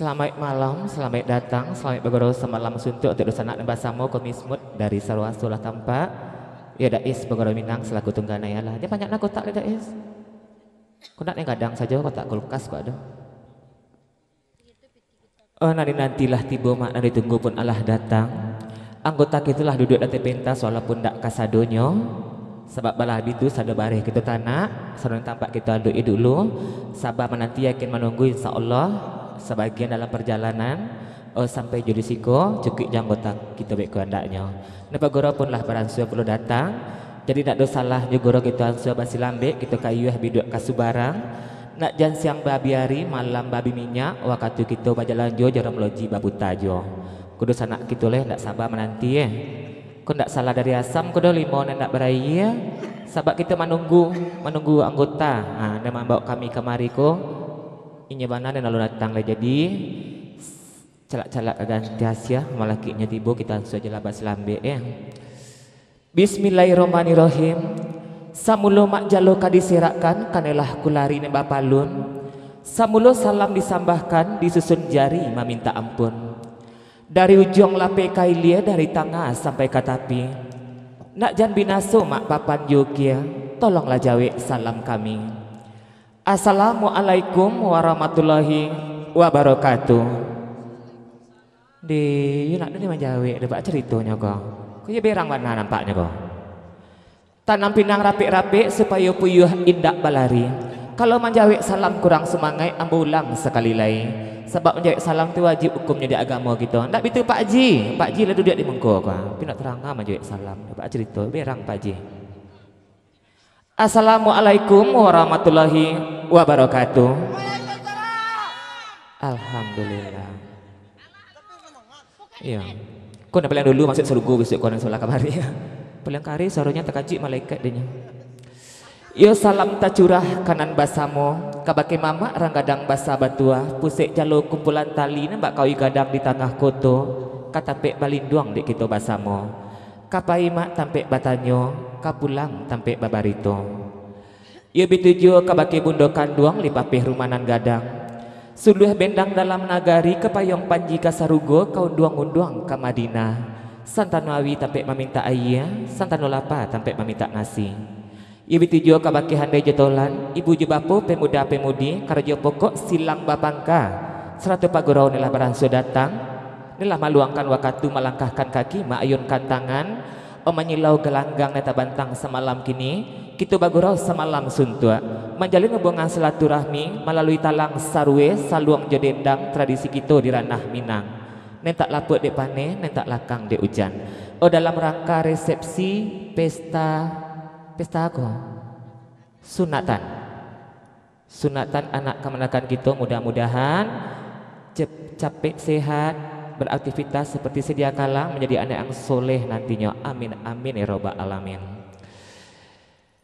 Selamat malam, selamat datang, selamat bergurau semalam suntuk untuk dosa nak dan basamu komismut dari Sarwa Sulah Tampak. Ya Dais bergurau Minang selaku tunggana ya lah. Dia banyak nak kotak le Dais. Kau nak yang kadang saja kotak kulkas kau ada. Oh nantilah tiba mak nanti tunggu pun Allah datang. Anggota kitulah duduk di pentas walaupun tak kasadonyo. Sebab balah itu sada bareh kita tanah, sarung tampak kita doa dulu. Sabar menanti yakin menunggu insya-Allah. Sebagian dalam perjalanan sampai judisiko cukup anggota kita baik kehendaknya. Napa guru pun lah beransur perlu datang. Jadi nak dosalah je guru kita ansur basi lambek kita kayuh biduk kasubarang. Nak jan siang babi hari malam babi minyak waktu kita berjalan jo jaram loji babuta jo. Kudu sanak kita leh ndak sabar menanti Kau ndak salah dari asam kudu limau ndak beraya. Sebab kita menunggu anggota. Nah, dia membawa kami kemari ko. Inya bana dan lalu datang lah jadi celak-celak ganti Asia malakinya tiba kita saja labas lambe Bismillahirrahmanirrahim. Samulo mak jalo kadisirakan kanelah kulari ne bapalun. Samulo salam disambahkan disusun jari meminta ampun. Dari ujung lape kailia dari tengah sampai ke tapi. Nak jan binaso mak papan Jogja tolonglah jawe salam kami. Assalamualaikum warahmatullahi wabarakatuh. Di nak ni menjawab debat ceritanya kau. Kau ya berang mana nampaknya kau. Tanam pinang rapik-rapik supaya puyuh indak balari. Kalau menjawab salam kurang semangat ambo ulang sekali lagi. Sebab menjawab salam tu wajib hukumnya di agama kita. Ndak betul Pak Ji. Pak Ji lah duduk di mengko kau. Tapi nak terang menjawab salam. Debat cerita berang Pak Ji. Assalamualaikum warahmatullahi wabarakatuh. Alhamdulillah. Iya. Kau nak pelang dulu maksud surga besok kau nak solat kamari. Pelang kari suaranya terkajik malaikat dia. Yo salam tacurah kanan basamu, kabake mama ranggadang basa batua, pusik jalo kumpulan tali nembak kau gadang di tengah koto, katapek balinduang di kita basamu. Kapai mak tampek batanyo, kapulang tampek babarito. Ia bituju kabake bundo kanduang lipapih rumanan gadang. Suluh bendang dalam nagari kepayong panji kasarugo kau unduang-unduang ke Madinah. Santanawi tampek meminta ayah, santanolapa tampek meminta nasi. Ia bituju kabake handai jotolan, ibu jubapo pemuda pemudi karajo pokok silang babangka. Seratu pagurau nelah beransur datang. Inilah maluangkan waktu melangkahkan kaki maayunkan tangan menyilau gelanggang neta bantang semalam kini kita bagurau semalam suntua menjalin hubungan silaturahmi melalui talang sarwe saluang jodendang tradisi kita di ranah Minang nentak laput de pane nentak lakang de hujan dalam rangka resepsi pesta apa sunatan anak kemenakan kita mudah-mudahan capek sehat beraktivitas seperti sedia kala menjadi anak yang soleh nantinya amin amin ya robbal alamin.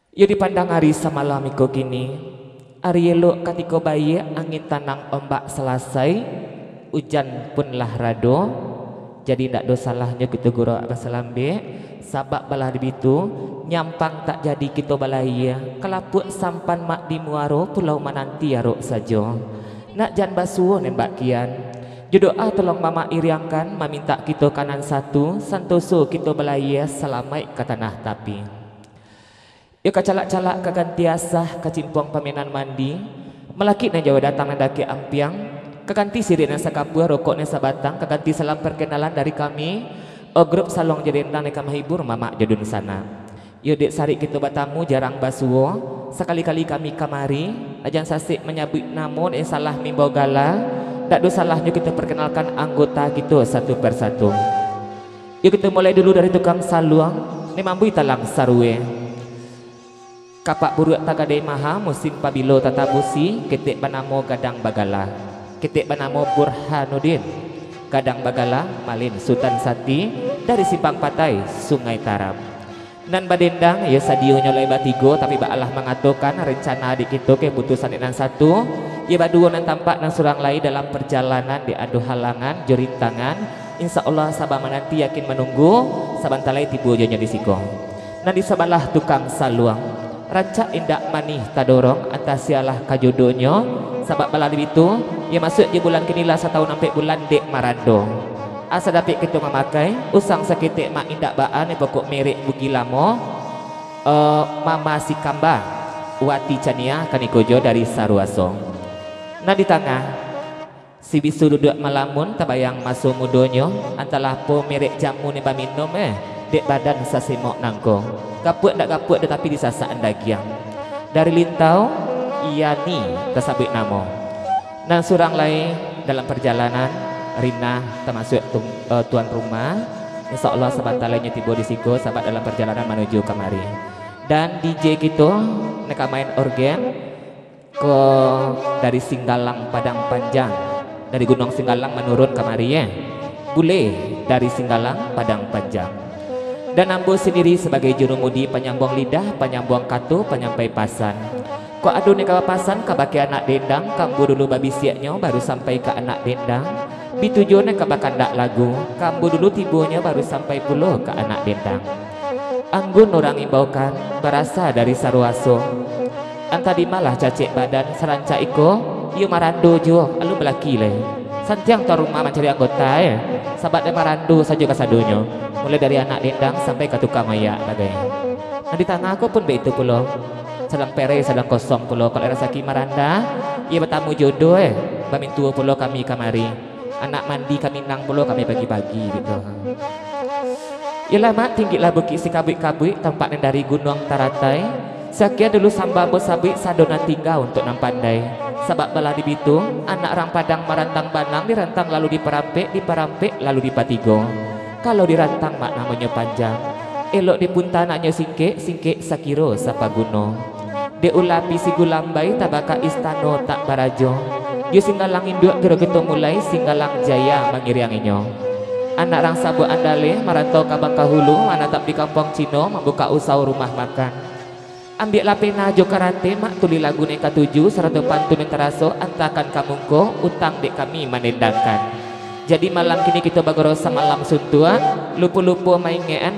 Ya dipandang hari semalam iko kini hari elok katiko bayi angin tanang ombak selesai hujan pun lah rado jadi ndak dosalahnya kita guru basalambe sabak balah dibitu nyampang tak jadi kita balaya kelaput sampan mak di muaro pulau mananti yarok saja nak jan basuh nembak kian. Judoa tolong mama iriangkan meminta kita kanan satu santoso kita belaya selamat ke tanah tapi. Ya kacalak-calak kagantiasah kacimpong pamenan mandi melaki na jawa datang nandaki ampiang keganti sirina sakapua rokok nesa batang keganti salam perkenalan dari kami grup salong jadendang neka mahibur mama jadun sana. Yo dek sari kita batamu jarang basuo sekali-kali kami kamari ajan sasik menyabut namun salah mimbau gala. Tak ada salahnya kita perkenalkan anggota kita satu persatu. Yuk kita mulai dulu dari tukang saluang. Ini mampu talang sarwe. Kapak buruk tagadai maha musim pabilo tatabusi. Ketik banamo gadang bagala. Ketik banamo Burhanuddin. Gadang bagala malin Sultan Sati dari Simpang Patai Sungai Taram. Nan badendang ya sadio nyolai batigo tapi ba Allah mengatakan rencana adik kita keputusan inan satu ya badua nan tampak nan surang lain dalam perjalanan diadu halangan jorintangan insya Allah sabah menanti yakin menunggu sabantalai tibu jonya disiko nan di sebelah tukang saluang rancak indak manih tadorong antasialah kajodonyo sabab baladi itu Ya masuk je bulan kinilah setahun sampai bulan dek marando. Asa dapik kita memakai usang sakitik mak indak baan pokok merek bugi lamo. Mama si kamba Wati Chania kanikojo dari Saruaso. Nah di tengah si bisu duduk malamun tabayang masuk mudonyo antalah po merek jamu ni minum dek badan sasimok nangko kaput ndak kaput tetapi disasaan dagiang dari lintau iya ni tersabit namo. Dan surang lain dalam perjalanan Rina termasuk tuan rumah insya Allah sebentar lainnya tiba di Siko sahabat dalam perjalanan menuju kemari. Dan DJ gitu mereka main organ ke dari Singgalang Padang Panjang, dari Gunung Singgalang menurun kemari ya bule dari Singgalang Padang Panjang. Dan ambo sendiri sebagai jurumudi penyambung lidah, penyambung katu, penyampai pasan. Kok adu ni kawapasan kabaki anak dendang kambu dulu babi siaknya baru sampai ke anak dendang bitujuannya kabakandak lagu kambu dulu tibunya baru sampai pulau ke anak dendang. Anggun orang imbaukan berasa dari Saruaso antadi malah cacik badan seranca iko yu marando jo alu belaki le santiang tua rumah mencari anggota sahabat marando saja kasadonyo mulai dari anak dendang sampai ke tukang maya bagai. Nah di tanah aku pun begitu pulau sedang pere sedang kosong pulau kalau rasaki maranda ia bertamu jodoh bamin tua pulau kami kamari anak mandi kami nang pulau kami bagi-bagi gitu. Ialah mak tinggilah bukit si kabik-kabik tampaknya dari gunung Taratai sekian dulu samba bosabik sadona tinggal untuk nampandai sebab bala di Bitung anak orang Padang marantang banang dirantang lalu diperampek lalu dipatigo. Kalau dirantang mak namanya panjang elok dipunta anaknya singke sakiro sapa guno de ulapi si gulambai tabaka istano tak barajo yo Singgalang induk gero gitu mulai Singgalang jaya mangirianginyo anak rang sabu andale marantau ka Bangkahulu mana tak di kampung Cino membuka usaha rumah makan ambil lapena jo karante mak tuli lagu neka 7 serta pantun teraso antakan kamungko utang dek kami menendangkan. Jadi malam kini kita bagorosa malam suntuan lupu-lupu maingean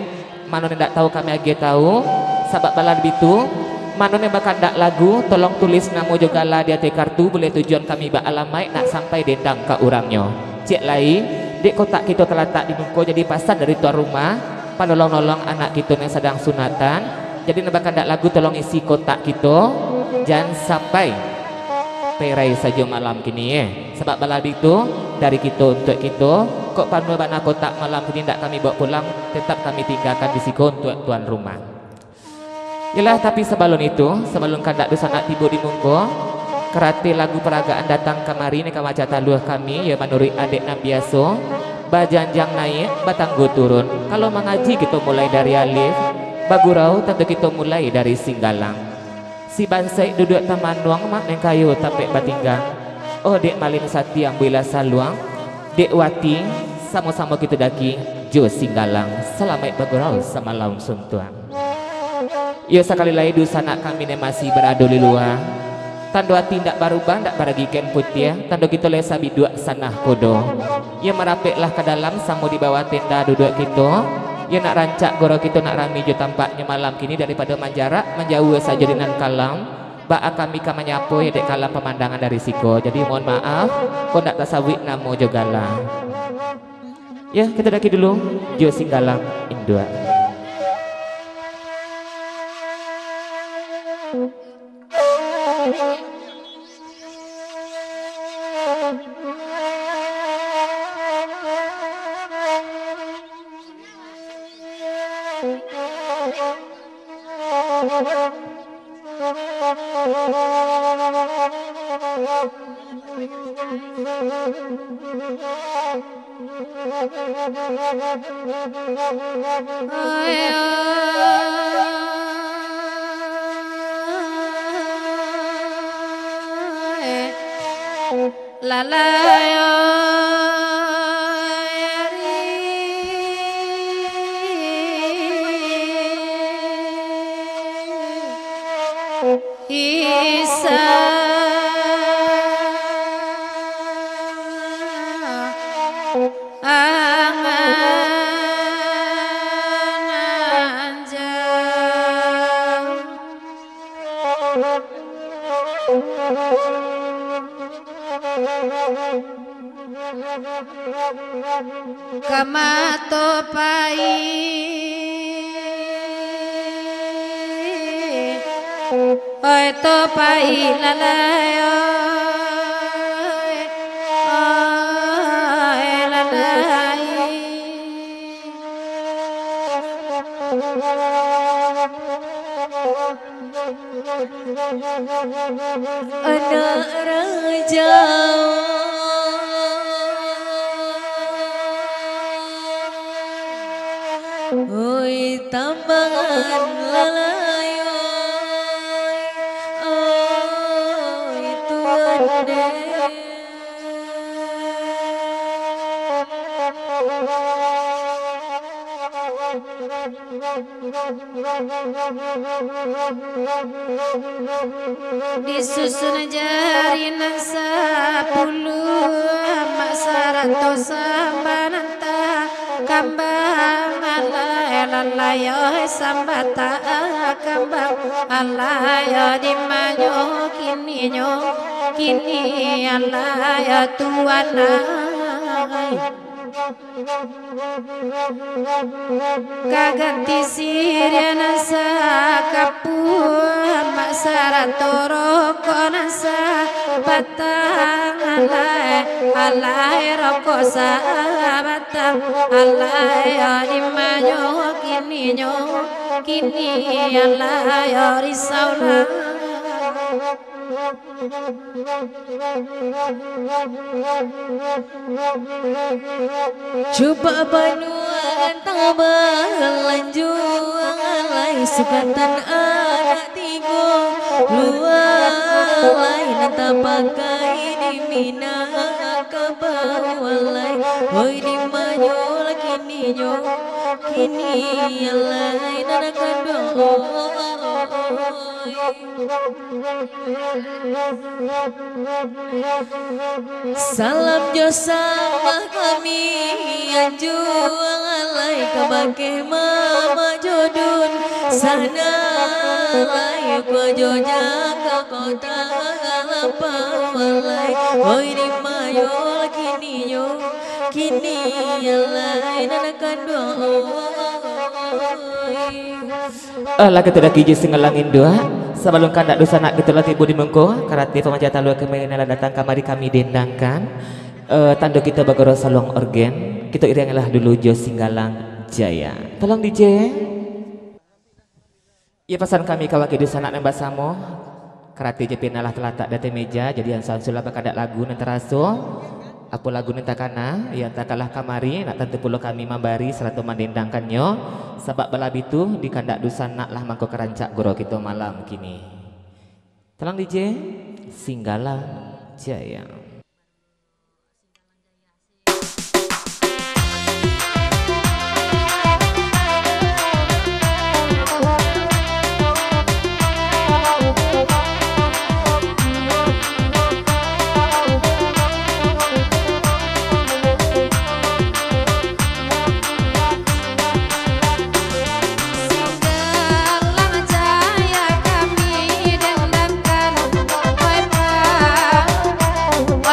manon ndak tahu kami agi tahu sabab balad bitu manon bakal ndak lagu tolong tulis namo juga lah di hati kartu boleh tujuan kami ba alamai nak sampai dendang ke urangnya cek lain dek kotak kita terletak di muka jadi pasan dari tuan rumah panolong-nolong anak kita yang sedang sunatan jadi bakal ndak lagu tolong isi kotak kita jangan sampai perai saja malam kini sebab balad itu dari kita untuk kita kok panu bana kotak malam ini tidak kami bawa pulang tetap kami tinggalkan di siko untuk tuan rumah. Yalah tapi sebelum itu sebelum kandak dosa nak tiba di mungko kerati lagu peragaan datang kemari ni kamaca taluh kami ya menurut adik nabiaso bajanjang naik batanggo turun kalau mengaji kita mulai dari alif bagurau tentu kita mulai dari Singgalang si bansai duduk taman nuang mak neng kayu tapek batinggang oh dek malin sati yang bila saluang dek wati sama-sama kita daki jo Singgalang selamat bagurau sama laun suntuang. Iyo sekali lagi dosa nak kami ne masih beradu di luar tando hati ndak barubah ndak baragikan putih tando kita lesa bidua sanah kodo ia merapeklah ke dalam samo di bawah tenda duduk kita ia nak rancak goro kita nak rami jo tampaknya malam kini daripada manjarak menjauh saja dengan kalam bak kami kamanyapo ya dek kalam pemandangan dari siko jadi mohon maaf kau ndak tasawik namo jogala ya kita daki dulu jo Singgalang indua. La la yo Isa anganjang kamatopai oi topai lalayo oi lalai anak raja oi tambangan lalayo oi tuan deh disusun jarinan 10 masaranto sambananta kambang alayo sambata kambang alayo dimanyo kini alayo tuana kaganti siriana sa kapuan masaratoro konasa batang alay roko sa batang alay dimanyo kini alay risauna coba banuan tabalanjuang alay sukatan anak tigo lualay nanta pakai di mina kabawalay hoy di manyol kini alay nanakandong salam jo sama kami anjuang alay kabake mama jodun sana alay ko joja ka kota apa walay hoy di mayo kini alay nanakandong lagu tidak kiji singelangin doa sebelum kandak dosa nak kita latih budi mengko karate pemajatan luar kemenala datang kamari kami dendangkan tanda kita bagoro salong organ kita iringilah dulu Jo Singgalang Jaya tolong DJ ya pesan kami kawaki dosa nak nembak samo karate JP nalah telatak date meja jadi yang sulah bakadak lagu nanti raso apa lagu nanti kana yang tak kalah kamari nak tentu pulau kami mambari seratu mendendangkannya sebab balab itu di kandak dusan nak lah mangko kerancak goro kita malam kini tolong DJ Singgalang Jaya. Singgalang Jaya kami dendangkan, oi pa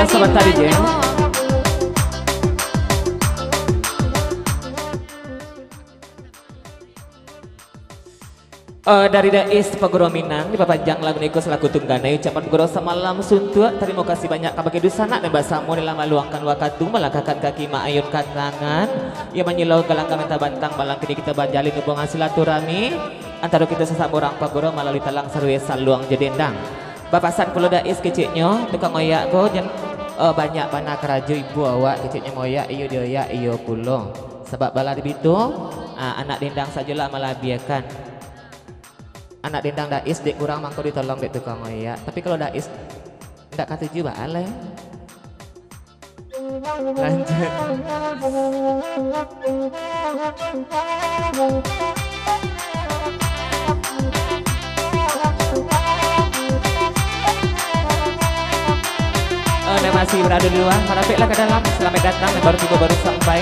sebentar aja. Dari Dais Pagoro Minang dipapanjang lagu niku selaku tunggana ucapan goro samalam suntua terima kasih banyak kabagi dusana dan basamu dalam meluangkan waktu melangkahkan kaki maayun kat tangan ia menyilau galang kamenta bantang malang kini kita banjalin hubungan silaturahmi antara kita sesama orang Pagoro melalui talang sarwe saluang jedendang bapasan kulo Dais keciknya tukang oyak ko dan banyak panah keraju ibu awak keciknya moyak iyo dioyak iyo pulo sebab bala dibitu anak dendang sajalah malah biarkan anak dendang Dais dek kurang mangko ditolong dek tukang oyak tapi kalau Dais ndak kata juga ale lanjut masih berada di luar merapiklah ke dalam selamat datang yang baru juga baru sampai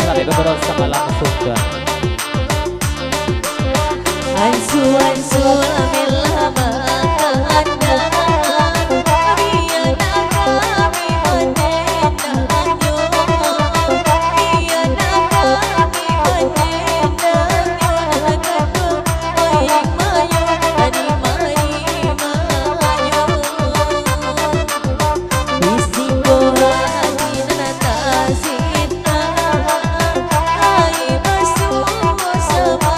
selamat beberapa semalam sudah Ansu ansu amillah makanan biana kami menendanyo biana kami menendanyo nakatu oi mayo ani mai mayo bisiko hati natasita ai basu sama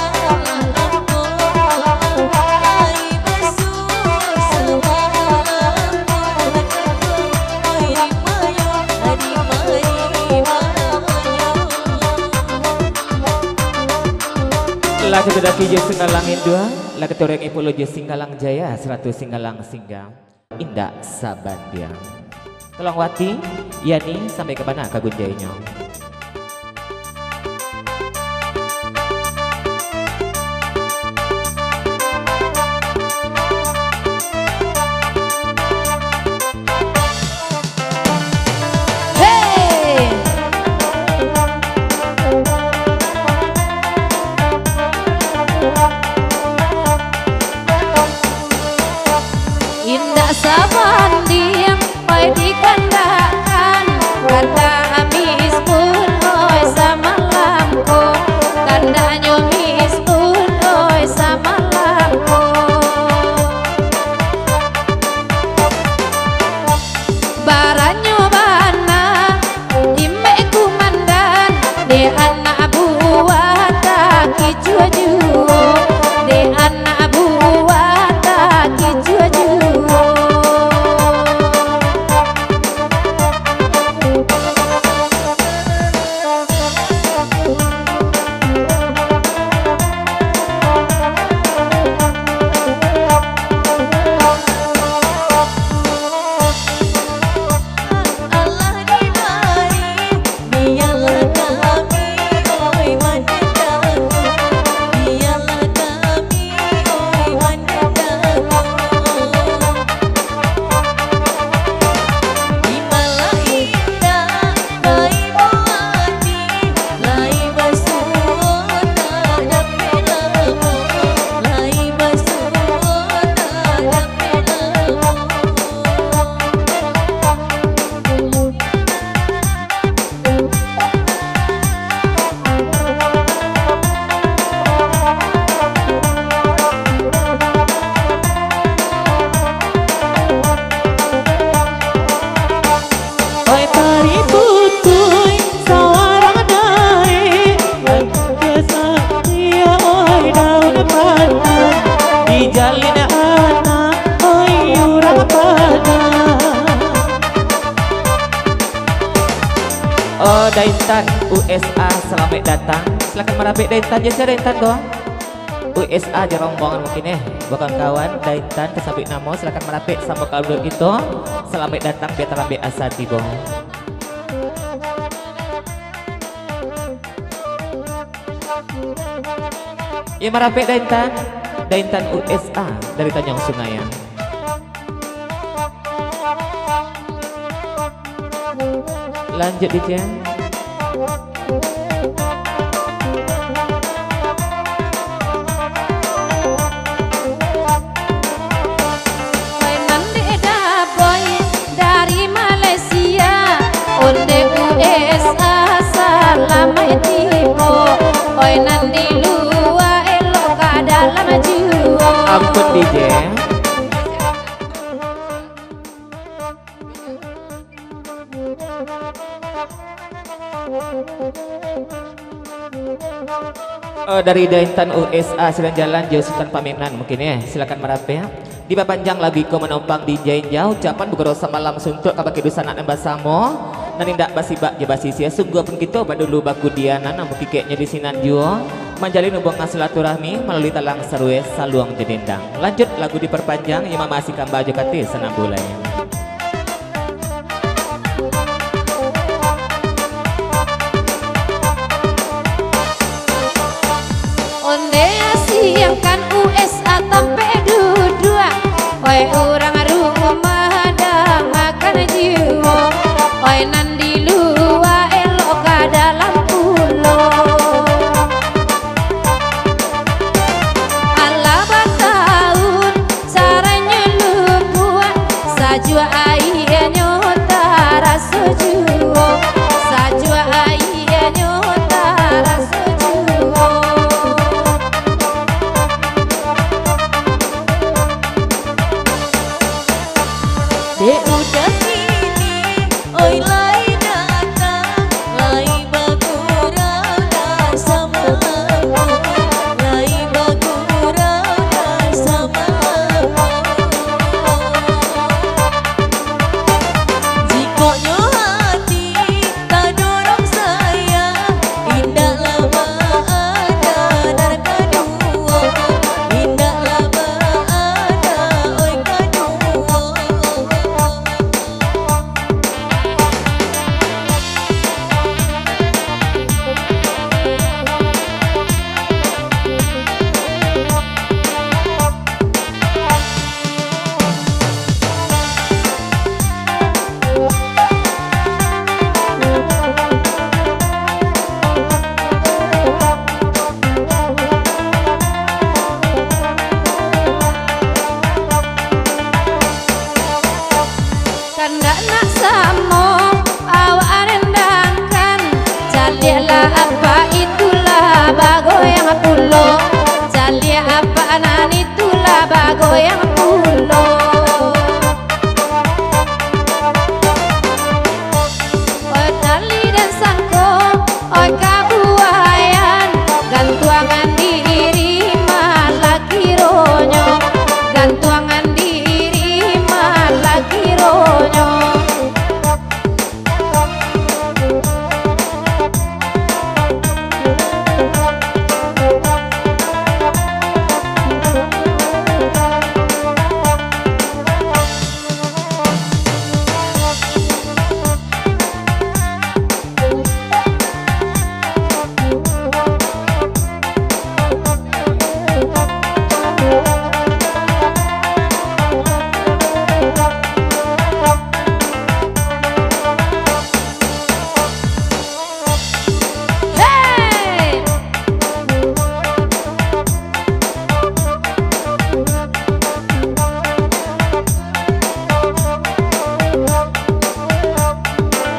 lagu terdaki je Singgalang Indua lagu toreng ipolo je Singgalang Jaya 100 Singgalang Singgang Indah Sabandia tolong wati yani sampai ke mana kagun jayanya Oh Daintan USA selamat datang. Silakan merapik Daintan ya Daintan dong. USA aja rombongan mungkin bukan kawan Daintan kesabik namo silakan merapik sama kalau itu. Selamat datang biar terambik asati bong. Ya merapik Daintan. Daintan USA dari Tanjung Sungayan. Lanjut DJ. Dari Malaysia, onde USA selamat tibo. Oi nandi luar elok ka dalam jiwa. Ampun DJ. Oh, dari Daintan USA sedang jalan jauh Sultan Paminan mungkin ya silakan merapi ya. Di panjang lagi ko menompang di jauh ucapan bugorosa malam suntuk kabaki dusanan embasamo nanindak basibak je basisia sungguh pun kita badulu baku diana namun kikeknya di sinan juo menjalin hubungan silaturahmi melalui talang sarue saluang jedendang. Lanjut lagu diperpanjang yang masih kamba aja kati senam bulai. Onde siangkan USA sampai dua. Oi orang rumah dah makan jiwa. Oi nandi luar elok ka dalam pulau. Ala batahun caranya lubuan sajua airnya tara sejuo. Sajua airnya tara sejuo. Dek udah kini, oi lai datang, lai bagurau dan sama aku, lai bagurau dan sama aku. Jikanya hati tak dorong saya, indahlah ada dan kedua, indahlah ada oi kedua. Kanda nak samo awak rendangkan jalilah apa itulah bagoyang pulo jalia apa anan itulah bagoyang pulo. Oi tali dan sangko oi kabuayan gantuangan diri malah kironyo gantuangan diri malah kironyo. Hey!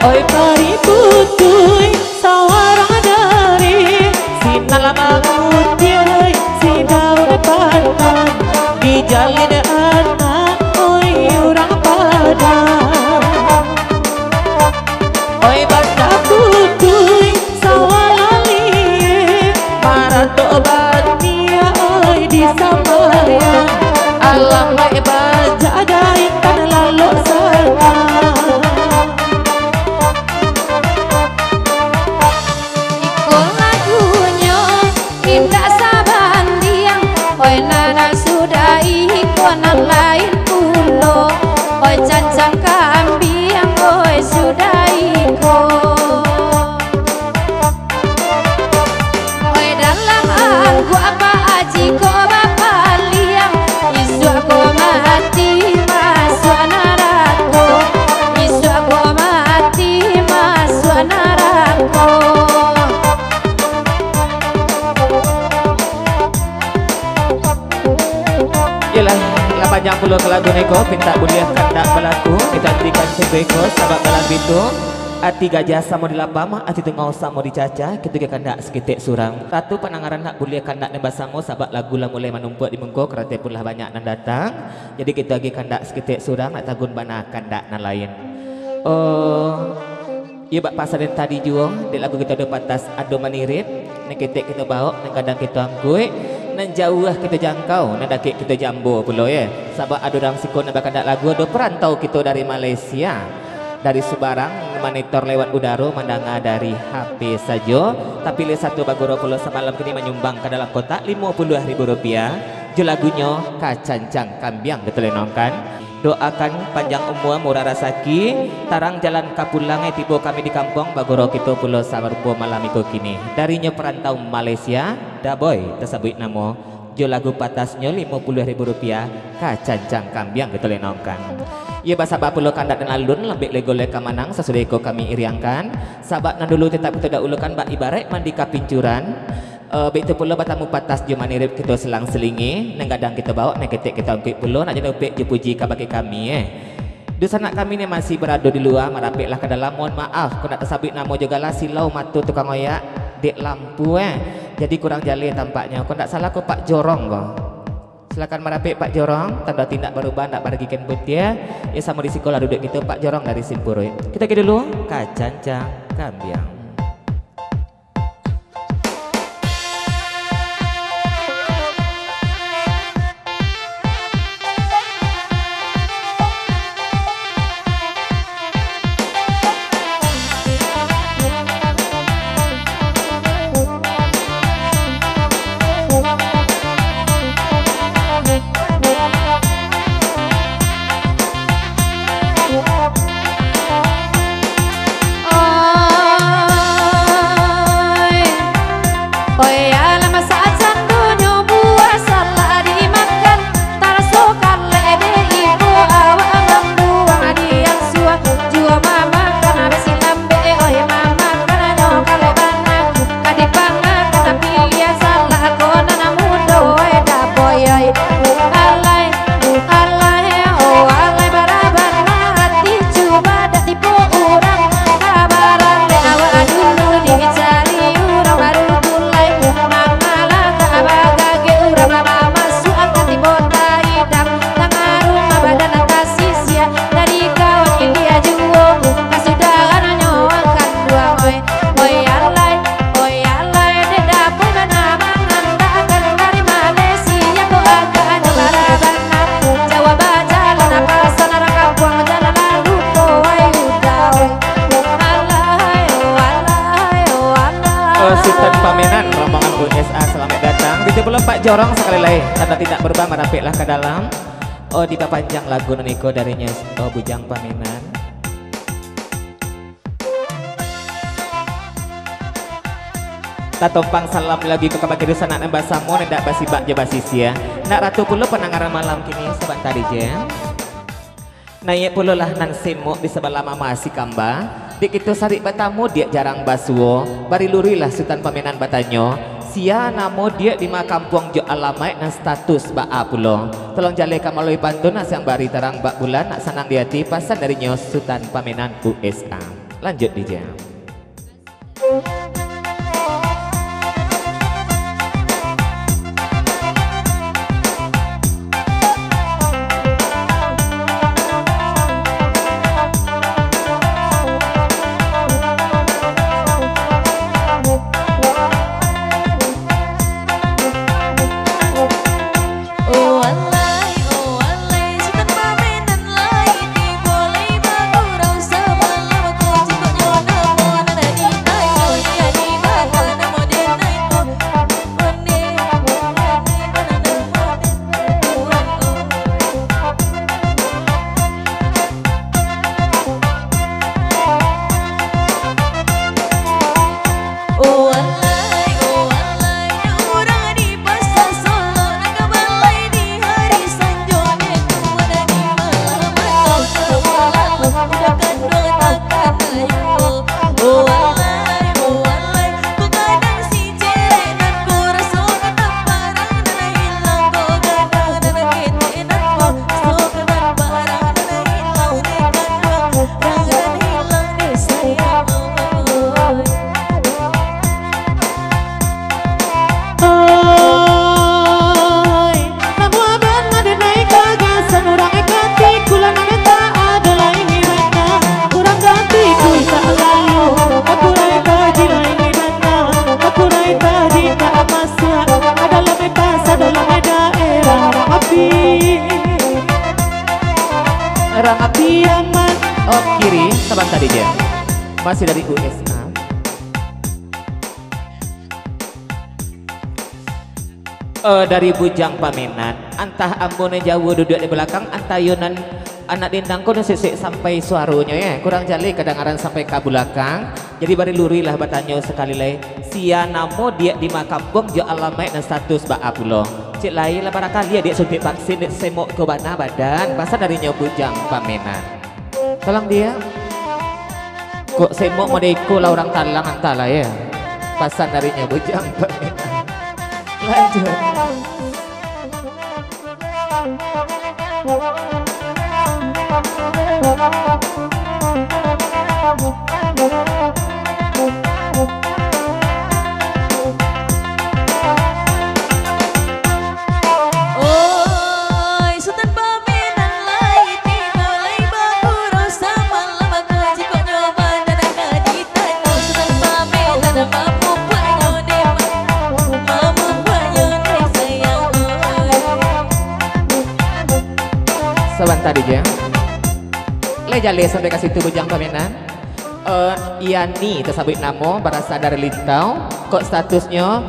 Oi pari putui sawarang dari sinar mangutiai si daun pandan di jalin anak oi urang padang. Oi banda putui sawalali marato bania oi di samaya alam oi baja Daintan lalu sana. lain pulo. Oi cancang kambing oi sudah iko. Oi dalam angku apa aji ko bapak liang. Isu aku mati masuk neraka. Isu aku mati masuk neraka. Yalah, panjang pulau ke lagu neko, pinta buliah kandak berlaku, kita hentikan sebeko, sahabat balang bitu, ati gajah sama dilapama, ati tengau sama dicaca, ketika kandak sekitik surang. Ratu penangaran nak buliah kandak nembas samo, sahabat lagu lah mulai menumpuk di mengko, kerana pun lah banyak nan datang. Jadi kita lagi kandak sekitik surang, nak tagun bana kandak nan lain. Iya bak pasal yang tadi juga, di lagu kita ada patas ado manirit, ni kita bawa, ni kadang kita angkui. Nan jauh kita jangkau, nan dakik kita jambu pula ya. Sabab ada orang sikon nak kandak lagu, ada perantau kita dari Malaysia, dari Subarang, monitor lewat udara, mandanga dari HP saja. Tapi le satu bagoro pula semalam kini menyumbang ke dalam kotak Rp50.000. Jo lagunya Kacancang Kambiang betul nongkan. Doakan panjang umur murah rasaki, tarang jalan kapulang tiba kami di kampung bagoro kita pulau sabarpo malam itu kini. Darinya perantau Malaysia, Daboy tersebut nama. Jo lagu patasnya Rp50.000 Kacancang Kambiang betul nongkan. Ia bahasa pulau kandak dan alun lebih legole kamanang sesudah ko kami iriangkan. Sahabat nan dulu tetap kita dah ulukan bak ibarat mandi kapincuran. Begitu pula batamu patas juma nirip kita selang selingi, nenggadang kita bawa, nengketik kita ungkit pula, nak jadi upik je puji bagi kami Di sana kami ni masih berada di luar, merapiklah ke dalam, mohon maaf, kau nak tersabit nama juga lah silau matu tukang oyak, dek lampu jadi kurang jali tampaknya, kau tak salah kau Pak Jorong kau. Silakan merapik Pak Jorong, tanda tindak berubah, nak baragikan putih ya sama di sekolah duduk kita Pak Jorong dari Simpurui. Kita ke dulu, Kacancang Kambiang. Sultan Pamenan rombongan USA selamat datang. Kita pula Pak Jorong sekali lagi tanda tidak berubah merapiklah ke dalam. Oh di panjang lagu noniko darinya Bujang Pamenan. Tatompang salam lagi ke kabar kedusan nak nembak samu nendak basi bak je basis ya. Nak ratu pula penangaran malam kini sebentar je. Naik pula lah nan semuk di sebelah mama si kamba. Dik itu sarik batamu dia jarang basuo. Bari lurilah Sultan Pamenan batanyo. Sia namo dia di kampung jo alamai nan status baa pulo. Tolong jaleka melalui pantun nas yang bari terang bak bulan nak sanang di hati pasan darinya Sultan Pamenan USA. Lanjut DJ. Boleh bagus, rasa malam aku jemput nyonya. Ramapiaman. Oh kiri, saban tadi dia. Masih dari USA. Dari Bujang Pamenan, antah ambone jauh duduk di belakang, antah Yunan anak dindang kono sisik sampai suarunya ya, kurang jali kedengaran sampai ke belakang. Jadi bari luri lah bertanya sekali lagi. Sia namo dia di Makampung jo alamat dan status ba apulo. Cik lain lah barangkali dia suntik vaksin dia semok ke bana badan, pasal darinya Bujang Pamenan. Tolong dia. Kok semok modeko lah orang talang antala ya. Pasal darinya Bujang Pamenan. Lanjut. Oi Sultan Pamenan lai tinggal lai bakuro sama lama kaji kok nyoba dan kajitan Sultan Pamenan mampu panyone mampu panyone sayang Sebentar aja. Lejale sampai ke situ Bujang Pamenan. Yani tersabit namo berasal dari Lintau. Kok statusnya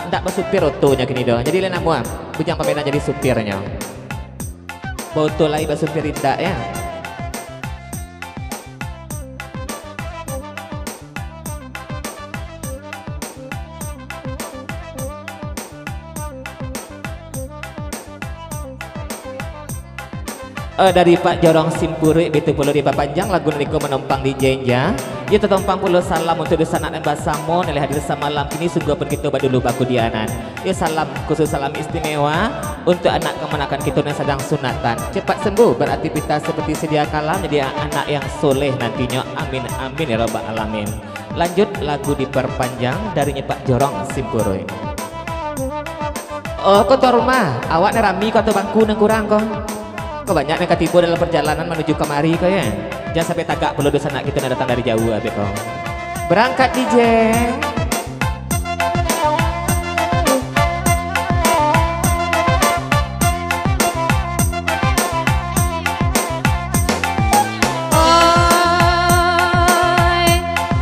ndak bersupir otonya gini dong. Jadi le namo Bujang Pamenan jadi supirnya. Boto lai bersupir tidak ya. Dari Pak Jorong Simpuri betul puluh di Panjang lagu niku menumpang di Jenja. Dia tertumpang puluh salam untuk dosa anak dan basamo nilai hadir semalam kini sungguh begitu badulu baku dianan. Ya salam khusus salam istimewa untuk anak kemenakan kita yang sedang sunatan. Cepat sembuh beraktivitas seperti sedia kala menjadi anak yang soleh nantinya. Amin amin ya rabbal alamin. Lanjut lagu diperpanjang darinya Pak Jorong Simpuri. Oh kota rumah awak nerami kota bangku nang kurang kok. Kebanyak yang ketipu dalam perjalanan menuju kemari kok ya. Jangan sampai tagak perlu dosa anak kita yang datang dari jauh abis kok. Berangkat DJ.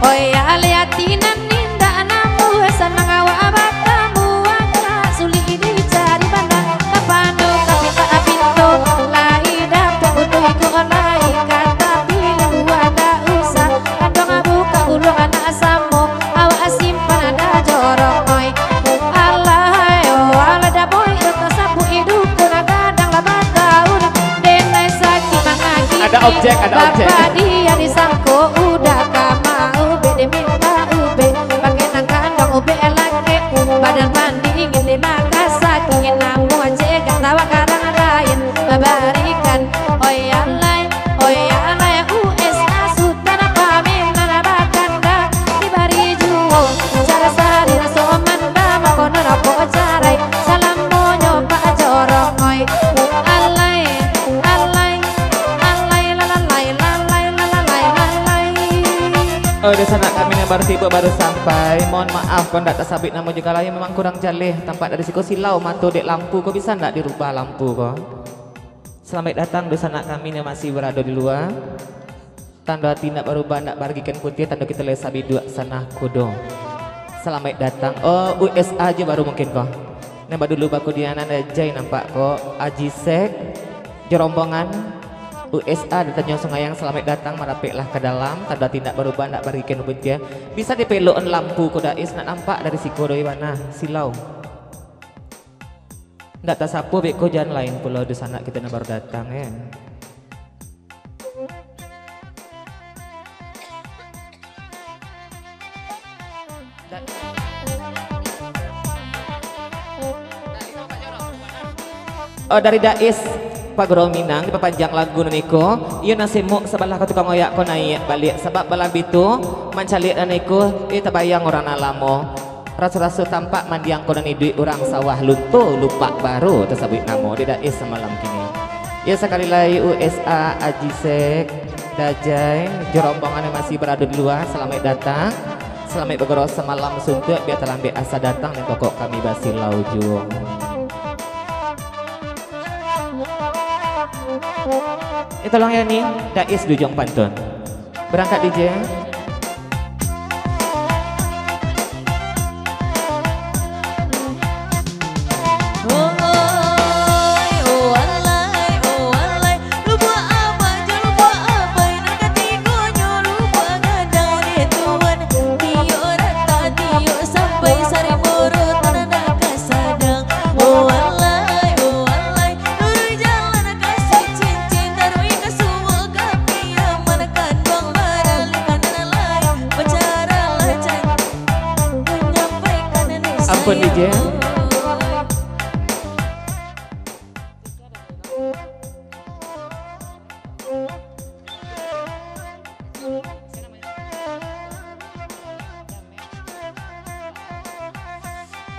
Oi aliatinan ninda namu senang awak abatamu angka sulit dicari pandang kapano kapita apinto lai dapat utuh iku lai kata pilih ada usah kadang buka ulung anak samo awak simpan ada jorok oi alay oh alada boy eta sapu hidup kurang kadang labat tahun denai sakit mangagi Ada objek. bapak dia disangko udah kamau bede minta ube pakai nang kandang ube elake badan mandi ingin dimakan saking namu aja gak tawa karang lain memberikan oyalai USA Sultan Pamenan bakanda dibari juo cara sari somanda makono rapo carai salam monyo Pak Jorong oi alai Di sana kami yang baru tiba baru sampai. Mohon maaf kalau tidak tersabit namun juga lain memang kurang jaleh. Tampak dari siku silau matu dek lampu. Kok bisa tidak dirubah lampu kok? Selamat datang di sana kami yang masih berada di luar. Tanda tindak berubah tidak bagikan putih. Tanda kita lihat sabi dua sana kudo. Selamat datang. Oh USA aja baru mungkin kok. Nampak dulu baku dianan aja nampak kok. Aji Sek Jerombongan USA datanya sungayang selamat datang merapiklah ke dalam tanda tindak berubah nak berikan ubud ya bisa dipelukan lampu kodais nak nampak dari siku doi mana silau ndak tasapu beko jalan lain pulau di sana kita baru datang ya dari Dais Pak Guru Minang di panjang lagu niko iya nasimuk sebelah kau tukang oyak kau naik balik sebab balam itu mencalik niko itu bayang orang alamo rasu-rasu tampak mandiang kau dan duit orang sawah lunto lupa baru tersebut namo di Dais semalam kini ya sekali lagi USA Ajisek Dajai Jerombongan yang masih berada di luar selamat datang selamat bergoro semalam suntuk biar terlambat asa datang dan pokok kami basil laujung Tolong ya nih, Dais Dujung Pantun. Berangkat DJ. Ampun DJ.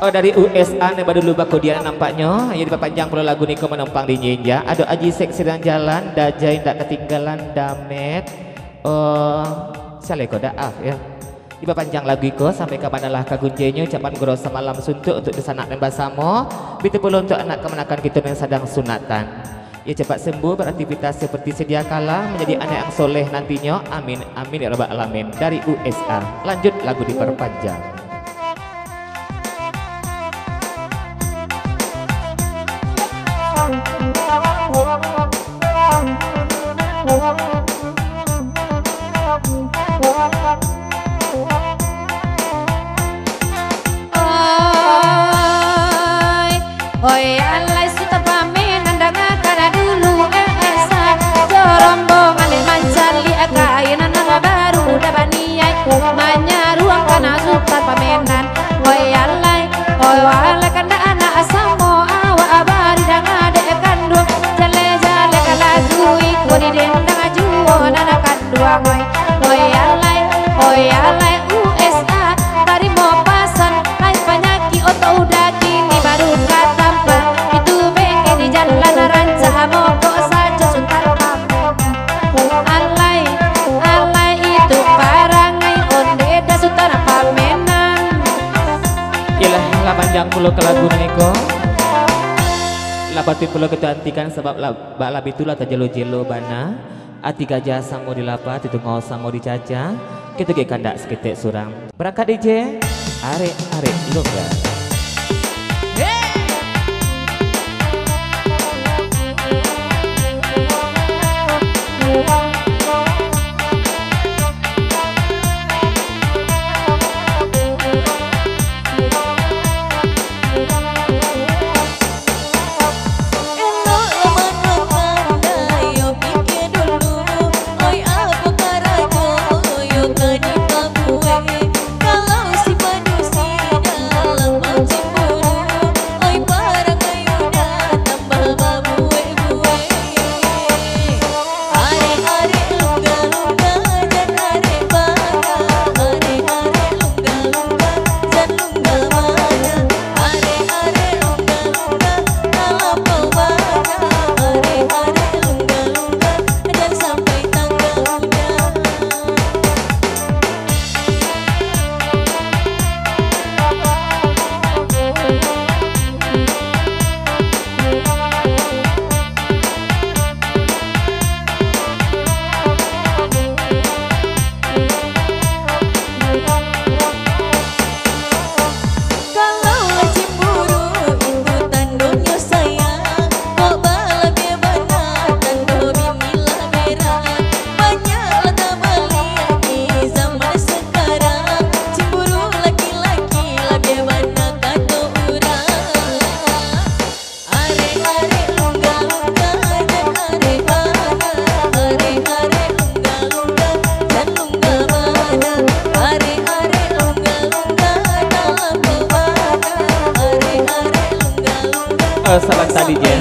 Oh dari USA nih baru dulu bakudian nampaknya ya diperpanjang pula lagu niko menumpang di Ninja. Aduh aji sek sedang jalan dajai ndak ketinggalan damet. Saleko daaf ya. Diperpanjang lagu iko sampai kemanalah kagunjenya ucapan guru semalam suntuk untuk disanak dan basamo. Bitu pula untuk anak kemenakan kita yang sedang sunatan. Ya cepat sembuh beraktivitas seperti sedia kala menjadi anak yang soleh nantinya. Amin amin ya rabbal alamin. Dari USA lanjut lagu diperpanjang. Oi alai suta pamen andanga kana dulu esa jorombo ngale mancali akaina nama baru dabaniai manya ruang kana suta pamenan oi alai kanda anak asamo awa abari danga de kandu jale jale kala dui kodi dendang ajuo nana kadua oi alai USA bari mo pasan hai panyaki oto udah kini baru kata itu bengke di jalan ranca mogok saja suntar alai itu parangai onde da suntar pamenan. Yalah lah panjang pulau ke lagu niko. Lapatin pulau kecantikan sebab balap itulah terjelo-jelo bana. Ati gajah samo dilapat itu ngau samo dicaca. Kita ke kandak seketek surang. Berangkat DJ. Arek loga. Sahabat tadi dia.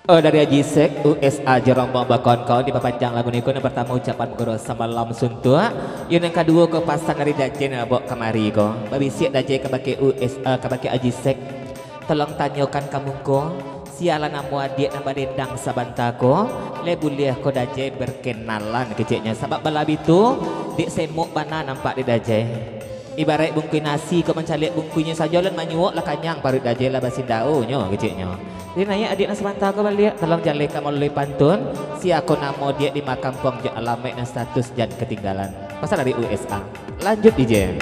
Dari Haji Sek USA Jerombong bakon kau di papanjang lagu niku yang pertama ucapan guru samalam suntua yang kedua ke pasang dari dajen abok kemari ko babi siap dajen ke baki USA ke baki Haji Sek tolong tanyakan kamu ko sialan namu adik nama dendang sabantako le buliah ko dajai berkenalan keciknya sebab balabi tu dik semok bana nampak di dajai ibarat bungkui nasi kau mencalik bungkuinya saja lan manyuok lah kanyang parut dajai lah basin daunnya keciknya jadi nanya adik nak sabantako balik tolong jalekan melalui pantun si aku namo dia di makampong je alamat dan status jan ketinggalan pasal dari USA lanjut DJ.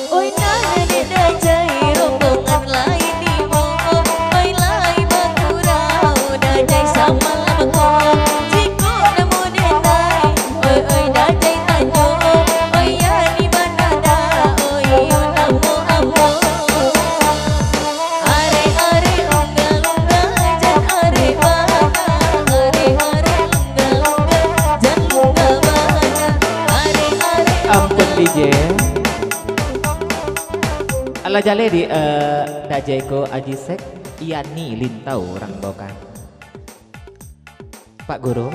Oi nana de dajai rombongan lain di bawah oi lai bakurau dajai sama lama jiko namo denai oi dajai tanyo oi ya di mana da oi yo namo amo are lunga lunga jan are bana are lunga lunga jan lunga bana are Ampun DJ ala jale di dajai ko ajisek iani lintau orang bokan Pak Guru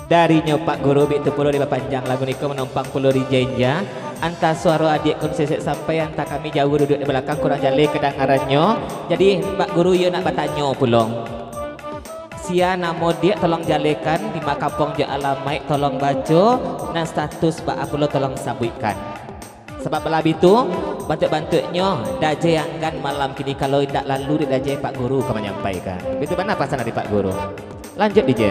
darinya Pak Guru itu pulau di panjang lagu niko menumpang pulau di Jenja anta suara adik kun sesek sampai anta kami jauh duduk di belakang kurang jale kedengarannya jadi Pak Guru ya nak bertanya pulong sia namo dia tolong jalekan di makampong je alamai tolong baca dan status Pak Apulo tolong sabuikan sebab belab itu bantuk-bantuknya dajai yang kan malam kini kalau tidak lalu di dajai Pak Guru kau menyampaikan itu mana pasan dari Pak Guru lanjut DJ.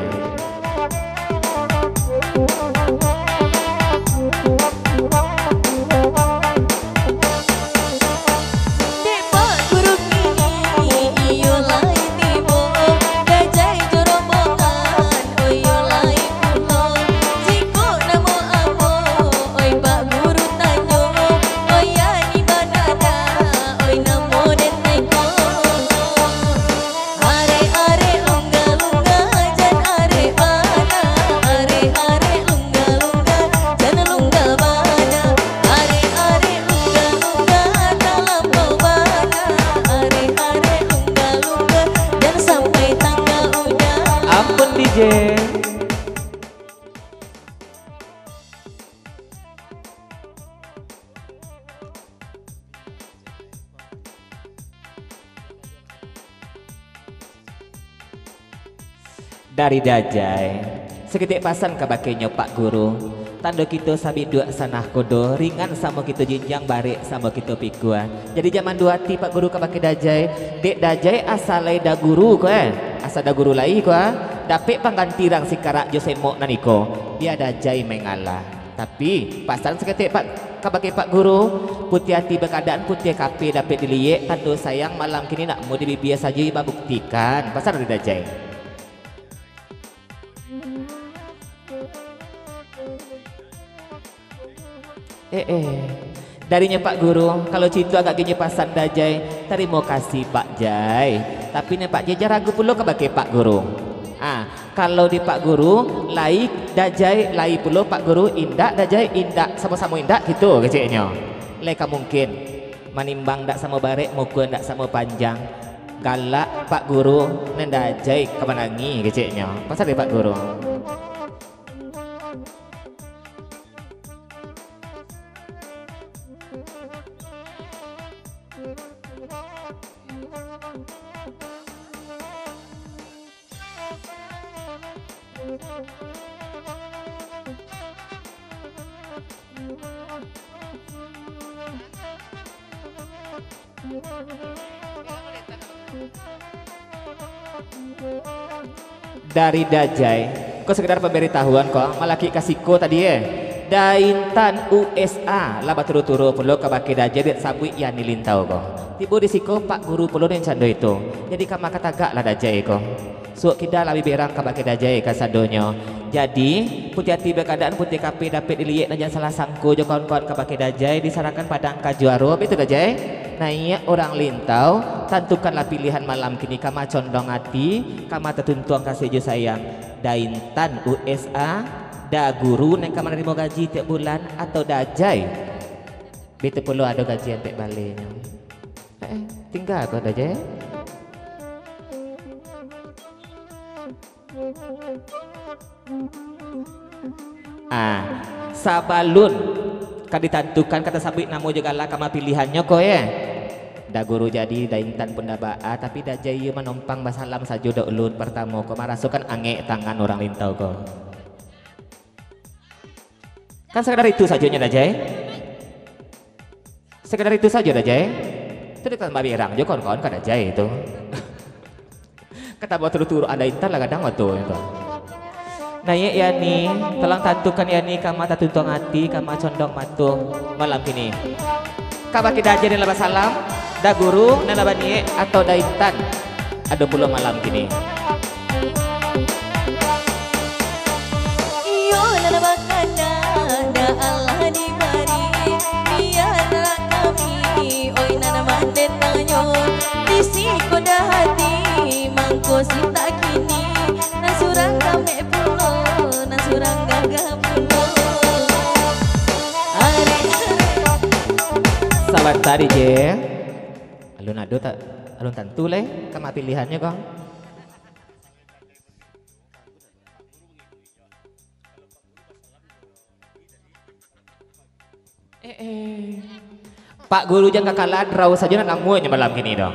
Dari dajai seketik pasan kabakenya Pak Guru tanda kita sabi dua sanah kodo ringan sama kita jinjang barik sama kita pikuan jadi zaman dua ti Pak Guru kabake dajai dek dajai asalai da guru ko asal da guru lai ko dapet pangganti rang sikarak jo semok naniko dia dajai mengalah tapi pasan seketik Pak kabake Pak Guru putih hati berkeadaan putih kape dapat diliek tanda sayang malam kini nak mau dibibia saja iba buktikan pasan dari dajai. Darinya Pak Guru kalau cinta agak gini pasan dajai terima kasih Pak Jai tapi nih Pak Jai ragu pula kabake Pak Guru kalau di Pak Guru lai dajai lai pula Pak Guru indak dajai indak sama-sama indak gitu kecilnya leka mungkin manimbang ndak sama barek muka ndak sama panjang galak Pak Guru nendajai kemenangi kecilnya pasal di Pak Guru. Dari dajai kok sekedar pemberitahuan kok malaki kasiko tadi Daintan USA lah baturu-turu perlu kabake dajai dit sabui ya nilintau kok tiba di siko Pak Guru perlu yang cando itu jadi kama katagak lah dajai kok suak kita lebih berang kabake dajai kasadonyo jadi putih hati berkeadaan putih kape dapat dilihat dan jangan salah sangko jo kawan-kawan kabake dajai disarankan pada angka juara itu dajai nah iya orang lintau tentukanlah pilihan malam kini kama condong hati kama tertuntuang kasih jo sayang Daintan USA da guru neng kamar mau gaji tiap bulan atau dajai betul perlu ada gajian tiap baliknya tinggal kok dajai Sabalun kan ditentukan kata sabit namo juga lah kama pilihannya kok ya. Da guru jadi da intan pun da baa tapi da jayu menompang basalam sajo da ulun pertama kok marasukan ange tangan orang lintau kok. Kan sekedar itu sajonya da jay. Sekedar itu saja da jay. Itu dekat babirang jo kawan-kawan kada jay itu. Kata buat turu-turu ada intan lah kadang waktu itu. Nah ya nih, tolong tentukan ya nih kama tatuntong hati, kama condong matu malam ini. Kama kita aja nih labas salam, da guru, nalabani atau da intan. Ada puluh malam kini. Iyo lalabakana da Allah di mari biarlah kami oi nana manden tanyo disiko da hati mangko sita kini nasurang kame pulo nasurang gagah pulo are Sabar tadi je. Alun ado tak alun tentu le kama pilihannya kong. Pak guru jangan kalah draw saja nak namunya malam kini dong.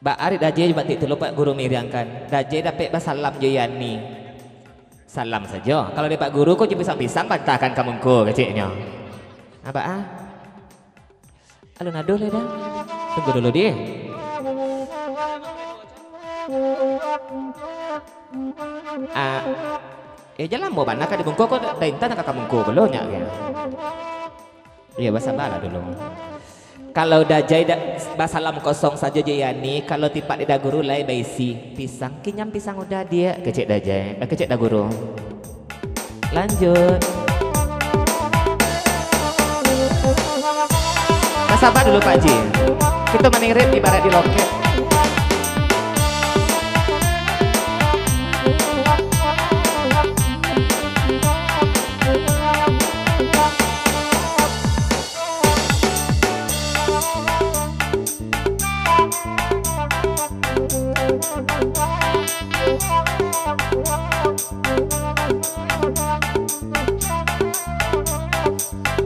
Mbak Ari daje batik telu Pak guru miriangkan. Daje dapat basalam joyani. Salam saja. Kalau di Pak guru kok pisang-pisang bantahkan kamu ko keciknya. Apa alun ado le dah. Tunggu dulu dia. Jalan mau mana kan di bungko kok da intan ka kamu ko belum nya ya. Iya bahasa bala dulu. Kalau dajai basalam kosong saja jayani, kalau tipak di daguru lai baisi pisang, kinyam pisang udah dia kecek dajai, kecek daguru. Lanjut. Sabar dulu Pak Ji. Kita menirip ibarat di loket.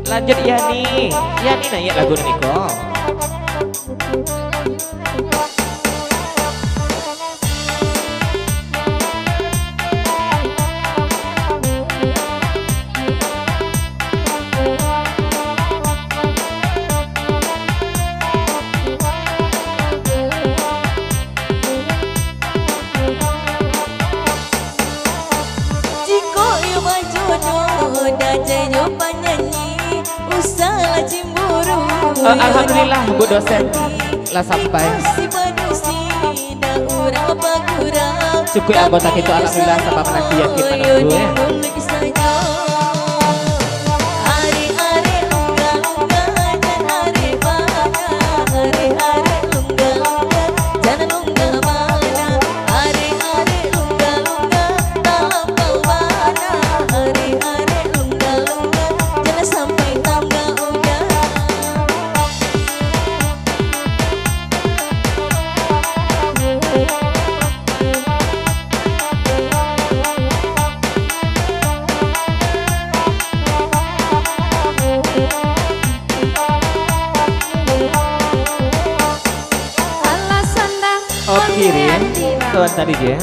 Lanjut Yani nanya lagu nih kok. Jiko yo bajono dajai yo panyanyi usaha cemburu. Alhamdulillah Bu dosen lah sampai. Cukup anggota kita alhamdulillah sama menanti yakin menunggu ya. Kirim tuan tadi dia.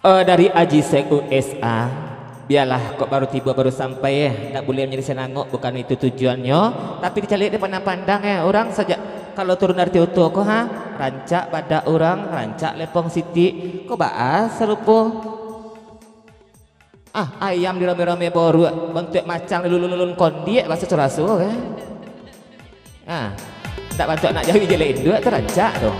Dari Aji Sek USA. Biarlah kok baru tiba baru sampai ya. Tak boleh menjadi senangok bukan itu tujuannya. Tapi dicari di pandang-pandang ya. Orang saja kalau turun dari Tioto kok rancak pada orang rancak Lepong Siti. Kok bahas serupa. Ayam di rame-rame baru bentuk macang lulun kondiek bahasa curasu kan. Tak bantu anak jauh jelein dua terancak dong.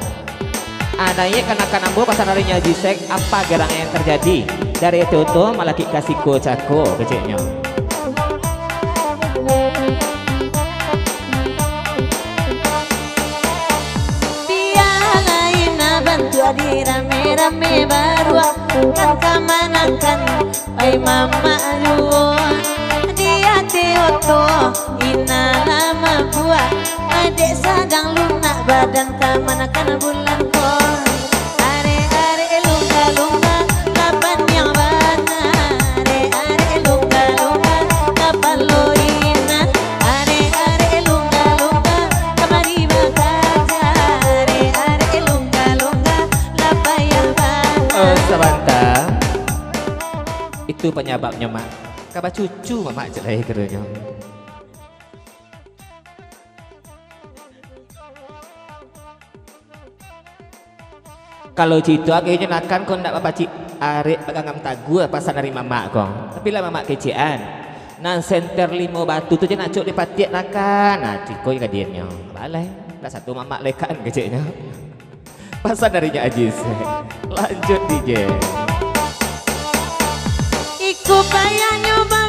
Naik kanak-kanak ambo pasal harinya Jisek apa gerangnya yang terjadi dari itu malah kasih cako kecilnya. Bantu adi rame-rame baru kan kamanakan ay mama aduh dia teo foto ina lama buat adek sadang lunak badan kamanakan bulan ko are lunga lunga kapan yang bana are lunga lunga kapan lo ina are lunga lunga kamari bakaja are lunga lunga lapa yang bana. Oh sebentar, itu penyebabnya mak. Kabar cucu mak cerai kerja. Kalau gitu akhirnya nakan kau nak bapak cik arek pegangan tagu pasal dari mamak kau. Tapi lah mamak kecian. Nan center limo batu tu je nak cuk dipatiak nakan. Nah ciko yang kadiannya. Balai. Dah satu mamak lekan keciknya. Pasal darinya Ajis. Lanjut DJ. Iku payah nyoba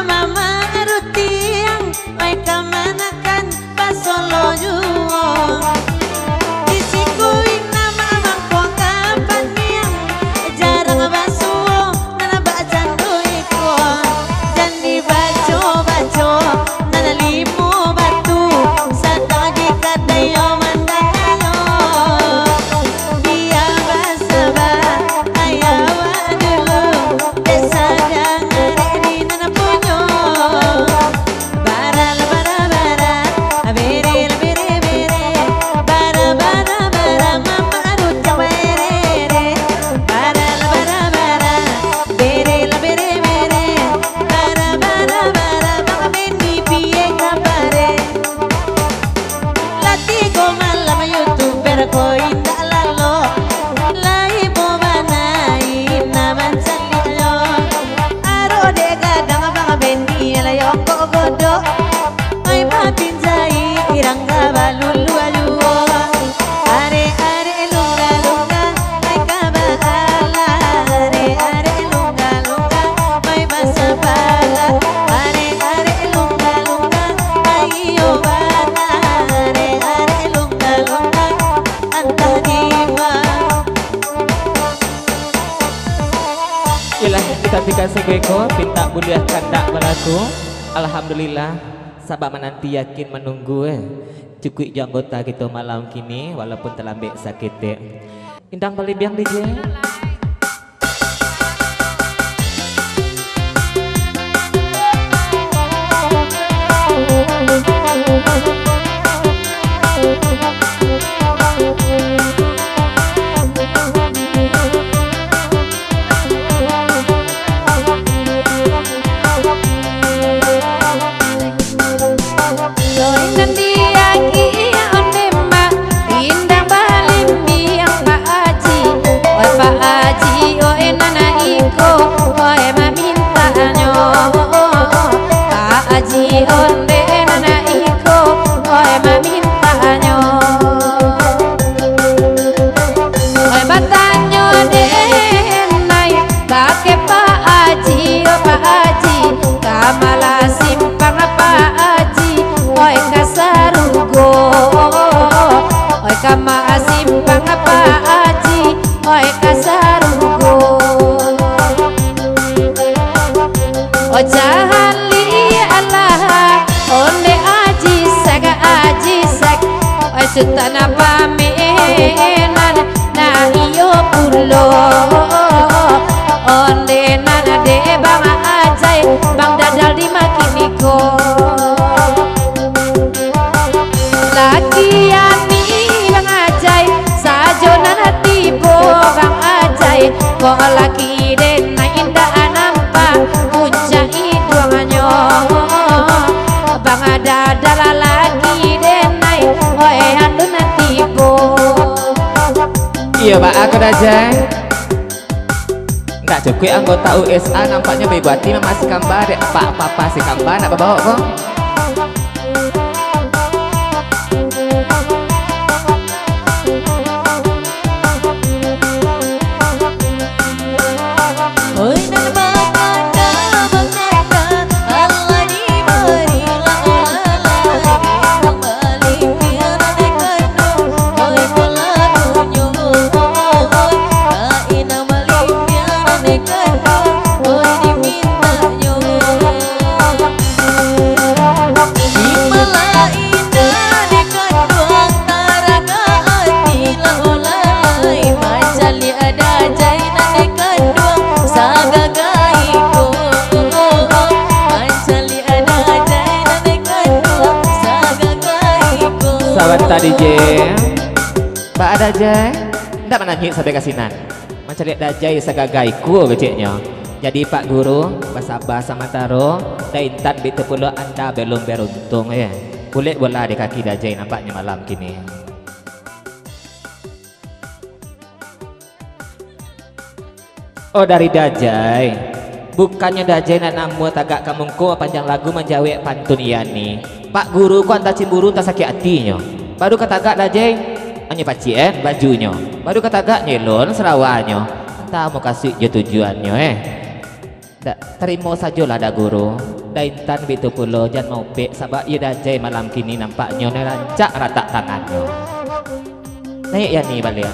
mama rutiang mereka manakan pasolo juo disikuin nama mangko kapan yang jarang basuo nana baca doiko jandi baco nana limo batu satagi katayo mandayo dia basaba ayawa dulu desa Ketika segeko pinta budiah kandak balaku. Alhamdulillah sabab menanti yakin menunggu cukup anggota kita malam kini walaupun terlambat sakit indang balik biang DJ. Kama simpang apa aji, oi kasarugo. O jahan li Allah, onde aji sag, oi sutana pamenan na iyo pulo. Onde nana de bang ajai, bang dadal di makiniko. Lagian bang ajai kok laki den na indah nampak puncak hidungnya bang ada dalam lagi den nai oe andu nanti bo. Iya pak aku aja nggak cukup anggota USA nampaknya bebati masih gambar ya pak papa si gambar nak bawa kok. sebentar DJ. Mbak ada jay, ndak menanyi sampai kasinan. Macam lihat dajai sagagaiku kecilnya. Jadi Pak Guru, basah-basah mataro, dan intan bitu pula anda belum beruntung ya. Kulit bola di kaki dajai nampaknya malam kini. Oh dari dajai, bukannya dajai nak namu tagak kamungku panjang lagu menjawab pantun iani. Pak Guru kok anta cemburu tak sakit hatinya. Baru katagak dajai, hanya pacien bajunya. Baru katagak nyelon serawanya. Entah mau kasih je tujuannya terima sajalah dah guru. Daitan bitu pulo jangan mau pek sabak ia dajai malam kini nampaknya rancak rata tangannya. Naik ya ni balik.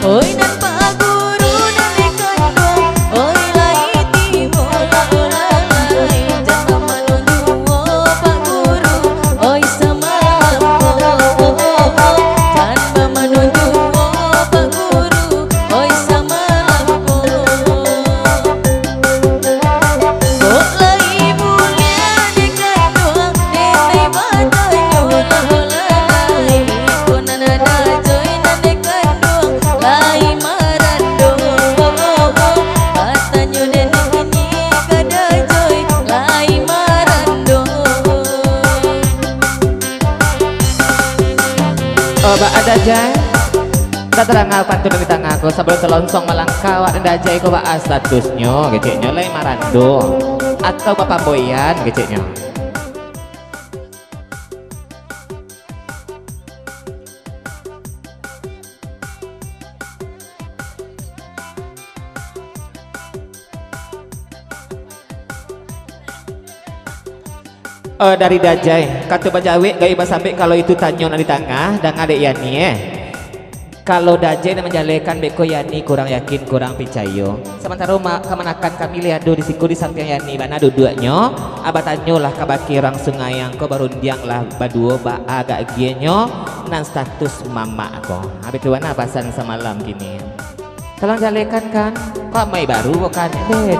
Oi nan Pak Guru nan dekandung, oi lai timo la lai, jangan menunggu Pak Guru, oi semalam jangan menunggu Pak Guru, oi semalam kok lai mulia dekandung, dede badanyo la lai, konan ada joy nan dekandung. Lai marando, katanya nenek ini kada joy. Lai marando. Oh mbak ada jay, tak terang pantun di tanganku sebelum selonsong melangkah wak dan dajai ko mbak statusnya kecilnya lai marando atau bapak boyan kecilnya. Dari dajai kata bajawe gaya sampai kalau itu tanyo di tengah dan ada yani kalau dajai dan menjalekan beko yani kurang yakin kurang percaya sementara kemanakan kami lihat di siku di samping yani mana duduknya abah tanyo lah kabaki orang sungai yang kau barundiang lah badua ba agak gienyo nan status mama aku habis tuan apa pasan semalam gini tolong jalekan kan kok mai baru bukan tuh ya.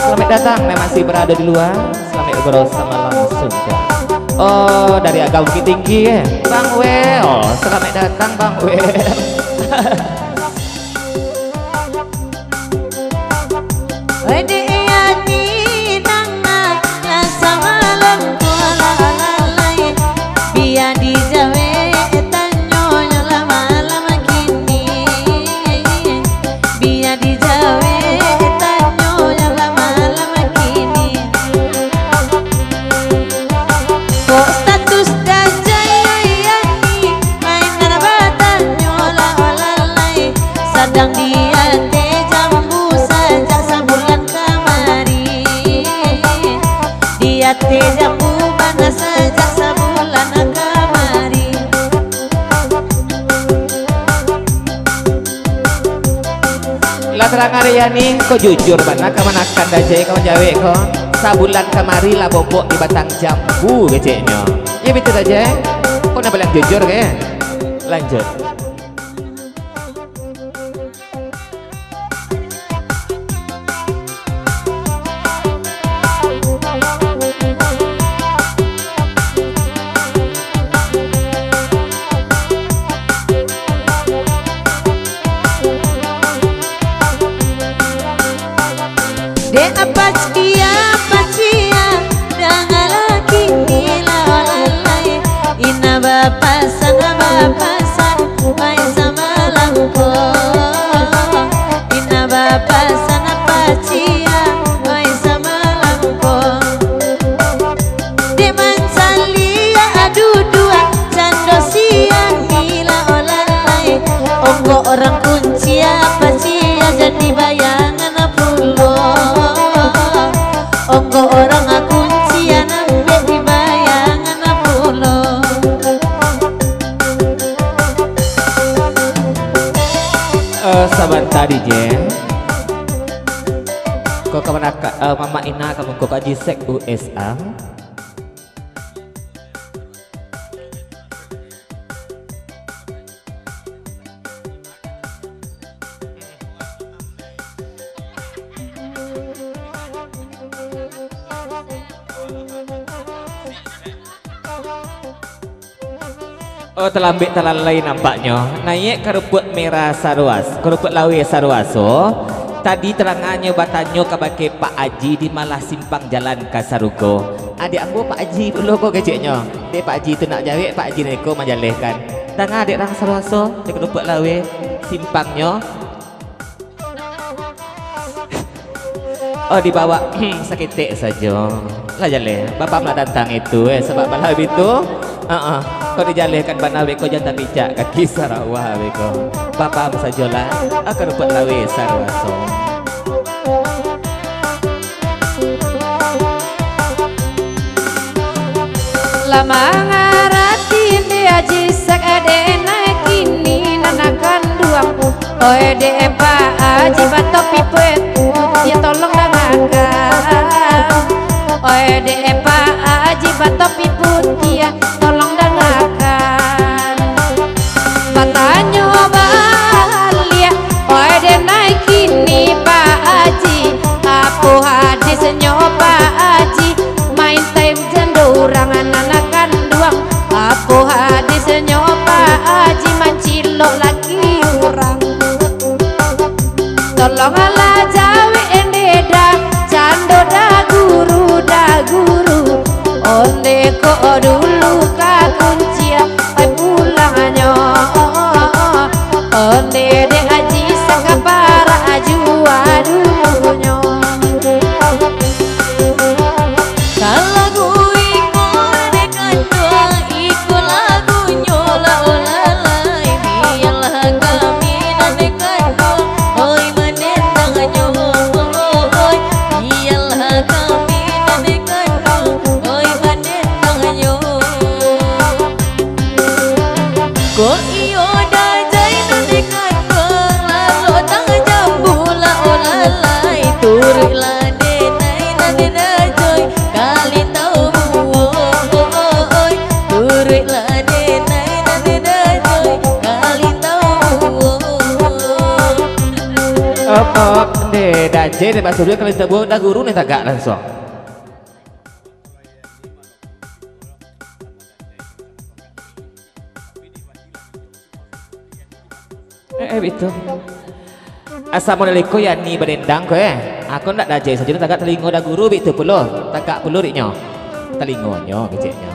Selamat datang yang masih berada di luar. Selamat ngobrol sama langsung. Oh dari agak bukit tinggi ya Bang Wel. Selamat datang Bang Wel. Wede yani nanga ya samalam kuala lalai biar dijawe tanyo lama lama kini biar dijawe tanyo lama lama kini kok status dajai yani main ngarabatanyo lalai sedang dia jambu saja sebulan kemari dia jambu mana saja sebulan kemari Lah terang hari yani kok jujur mana kemanakan dajai kau jawe kau sabulan kemari lah bobok di batang jambu keceknya ya betul aja kau nak bilang jujur kayak lanjut. de apa cia dengan laki nila lalai ina bapasan mai sama langko ina bapasan apa cia mai sama langko de mansalia adu dua cando siang nila lalai onggo orang kunci apa cia jadi bayangan pulo onggo orang aku ciana di bayangan pulo Saban tadi Jen kok kemana Mama Ina kamu kok kaji sek USA. Oh terlambat terlalai nampaknya. Naik ke rumput merah sarwas, ke rumput lawe sarwaso. Tadi terangannya batanyo kabake Pak Haji di malah simpang jalan Kasarugo. Adik aku Pak Haji dulu kok keciknya. Dek Pak Haji itu nak jawab, Pak Haji neko majalehkan. Tengah adik orang sarwaso di rumput lawe simpangnya. Oh dibawa seketik saja. Lah jale. Bapak nak tantang itu sebab malah itu. Kau dijalihkan bana beko jantan bijak kaki Sarawak beko. Bapak sajalah akan rumput lawe sarwaso. Lama ngaratin dia jisak ade naik kini nanakan duangku. Oe de Pak Haji batopi pet dia tolong dengarkan. Oe de Pak Haji batopi putih tolong dengarkan. Batanyo balia oe de naik kini Pak Haji. Apu hadis nyoba Haji main time jendurang anakan duang. Apu hadis nyoba Haji mancilok lagi orang. Tolonglah jawi endeda cando da guru onde ko dulu ka kuncia ai pulangnya onde de Haji sakapara ajua dulunya. Kalau gue ikut dekat doang ikut lagunya la olalai biarlah kami dan dekat doang oi menendangannya oi biarlah kami dan dekat doang oi menendangannya. Kok iyo dajai dan dekat doang lalu tangan jambu la olalai turiklah kali tahu oi turiklah denai nanti dajoy kali tahu. De daje de basuri kali tebu da guru nih tagak langsung. Itu. Assalamualaikum ya ni berendang ko Aku ndak daje saja tagak telingo da guru bitu puluh. Tagak puluh riknya. Telingonyo keciknya.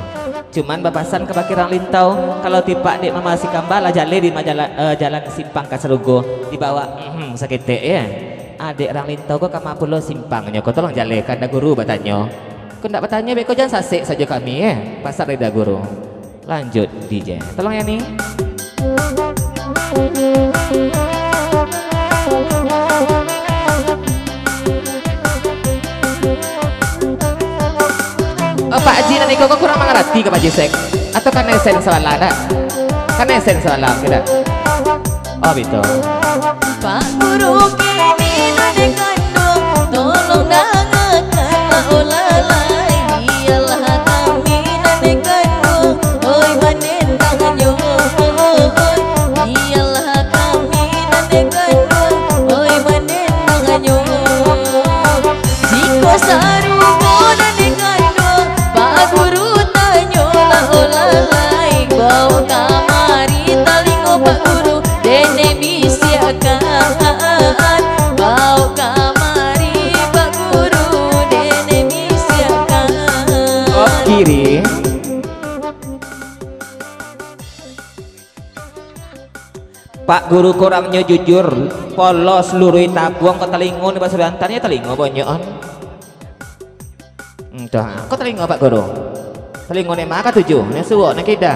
Cuman bapasan ke bakirang lintau kalau tipak dek mama si kambal jale di jalan simpang Kasarugo dibawa sakete ya. Adik orang lintau kok kama puluh simpangnya kau tolong jalekan da guru batanyo. Kau ndak bertanya beko jangan sasik saja kami pasar da guru. Lanjut DJ. Tolong ya nih. Pak Haji nanti kau kurang mengerti ke Pak Jisek atau kan esen salah ada? Kan esen salah tidak? Oh betul. Pak Guru kini nanti kandung tolong dengarkan olalai biarlah kami nanti kandung oi menendangannya oi biarlah kami nanti kandung oi menendangannya. Jika Sarugo nanti kandung Pak Guru tanya lah olalai bau kamari talingo Pak Guru dene bisiakan bau kamari Pak Guru dene bisiakan. Oh kiri. Pak Guru kurangnya jujur polos lurui tabuang ke telingo nih bahasa antaranya telingo bonyoan. Entah, kok telingo Pak Guru? Telingo nih maka tujuh, nih suwok nih kita.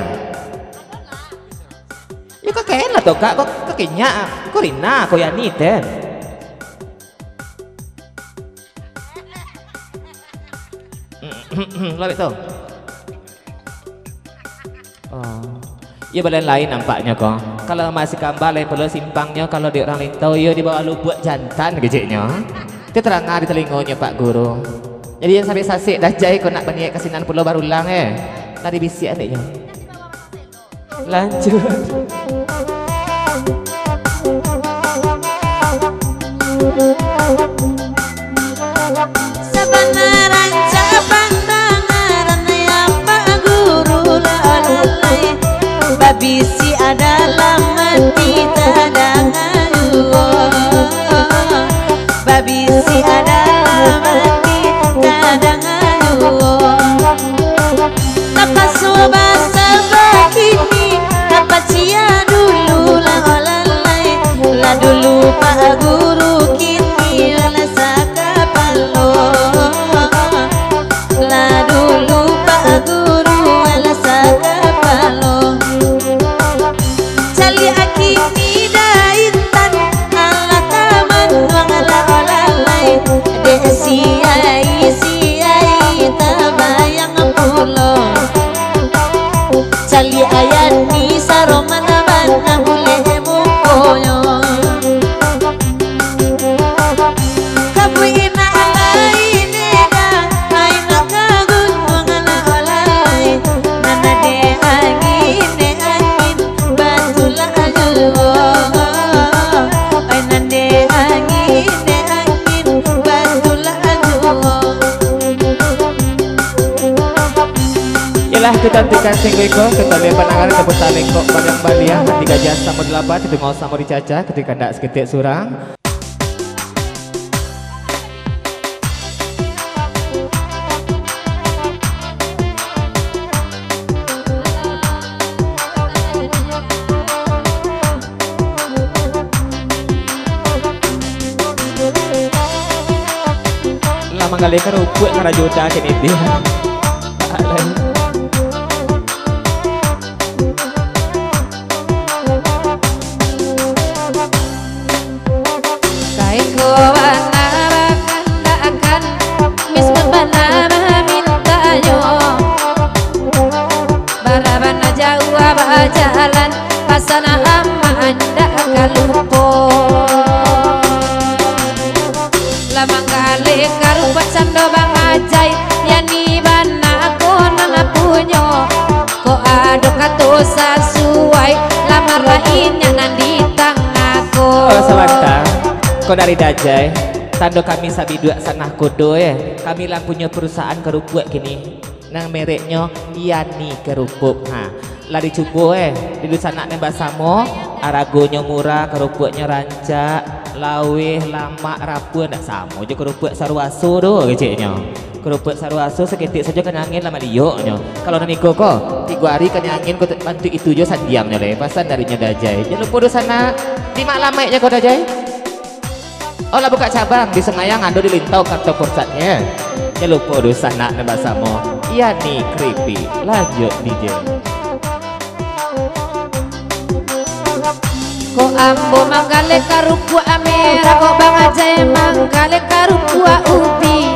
Ya kok kena tuh kak, kok kekenya, kok rina, kok yani ten. Lalu itu. Oh, ya balen lain nampaknya kok. Kalau masih kambal perlu simpangnya kalau di orang lintau, yo dibawa lubuk jantan keciknya. Itu terangah di telingonya Pak Guru. Jadi yang sampai sasik dah jai kau nak berniat kesinan pulau baru ulang tadi bisik adiknya. Lanjut. Sebenaran cabang tangan yang Pak Guru lalai babisi adalah mati tadang babisi adalah mati tadang tak bahasa begini apa cia dulu lah olalai lah dulu pak guru kini lah sakapalo lah dulu pak guru lah sakapalo cali akini daitan ala taman wang ala olalai desi ai tabayang pulo cali ayani saroman mana boleh mukoyo kabu ina alai neda aina kagun wangala olai nana de angin batula ajuo aina de angin batula ajuo. Ialah kecantikan singwiko, ketali panangan tepuk talengkok padang balia, tiga jasa modelabat, itu ngau sama dicaca, ketika ndak seketik surang. Lama kali kerupuk ngarajuta kini dia. Jalan pasana ama anda kalupo lama kali karupa cando bang ajai yani bana ko nana punyo ko aduk katu sesuai lamar lainnya nandi tangako. Oh sebentar, kau dari Dajai tando kami sabi dua sanah kodo kami lah punya perusahaan kerupuk kini nang mereknya Yani Kerupuk. Lah dicoba di sana nembak samo aragonya murah, kerupuknya rancak, laweh, lama, rapuh ndak samo je kerupuk sarwaso do keceknya. Kerupuk sarwaso seketik saja kan angin lama dioknya. Kalau naniko kok 3 hari kan angin kau bantu itu jo sandiamnya le pasan darinya Dajai. Jangan lupa do sana di malamnya kau Dajai. Oh lah buka cabang di Sengayang ando di Lintau kantor pusatnya. Jangan lupa do sana nembak samo. Iya nih creepy. Lanjut DJ. Ko ambo manggale karupua amera ko bang ajai manggale karupua ubi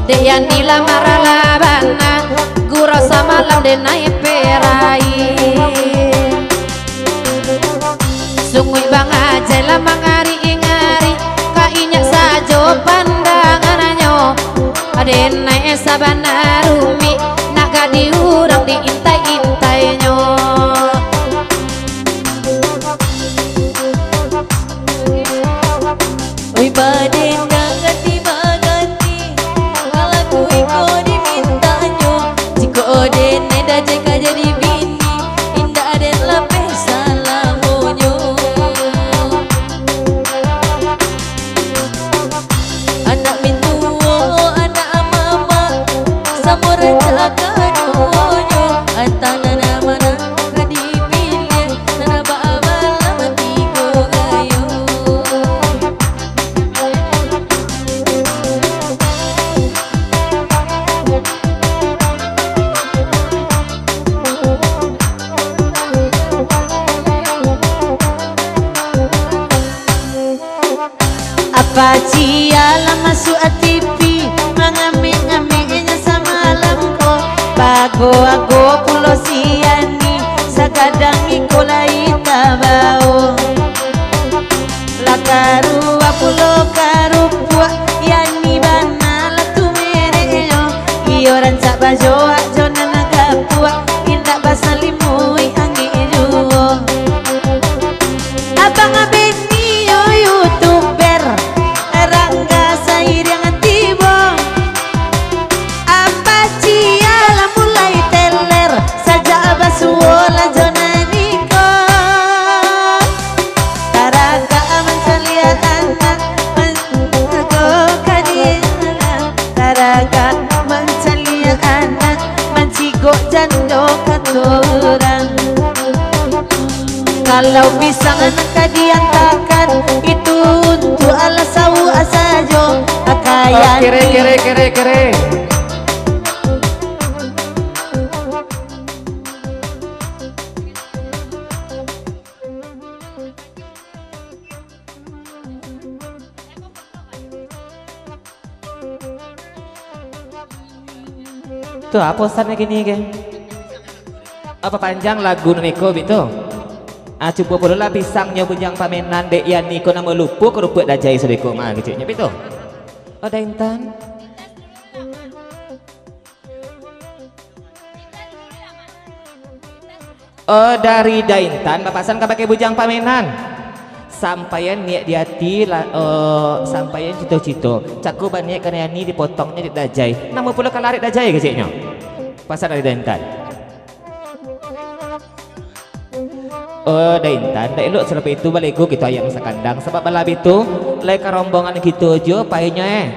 de yani la marala bana gura samalam de nai perai sungui bang ajai la mangari ingari kainya sajo pandangananyo ade nai sabana rumi naga diurang di intai-intainya. Oi baden ganti kalau ku iko dimintanyo jika oden neda jeka jadi bini indah aden lapeh salah honyo anak mintuo anak mama samura caka honyo antana mana kadipilih nana baabal mati go ayo. Apa cia lah masuk TV mengamik-ngamiknya samalam ko bago-ago pulo siani sakadang ikolai tabao lakarua pulo karupua yani bana latu mereyo iyo rancak bajo ajo nanagapua indak basalimui angi juo abang abeni yo youtuber Rangga Sair yang tiba apa cia lah mulai teler Kalau pisang anak diantarkan itu untuk ala sawu asajo akayan. Kere. Tuh apa pesannya gini ke? Apa panjang lagu niko itu? Coba pula lah pisangnya bujang pamenan dek ya niko nama lupa ke rupa dajai sedeko mah gitu nya itu. Oh dah Intan. Oh dari Daintan papasan ka pakai bujang pamenan. Sampaian niat di hati sampaian cito-cito cakuban niat karena ni dipotongnya di dajai nama pula kalarik dajai keciknya pasal dari Daintan. Oh Daintan dah elok selepas itu balik kita ayam sekandang sebab balap itu lai rombongan gitu jo payahnya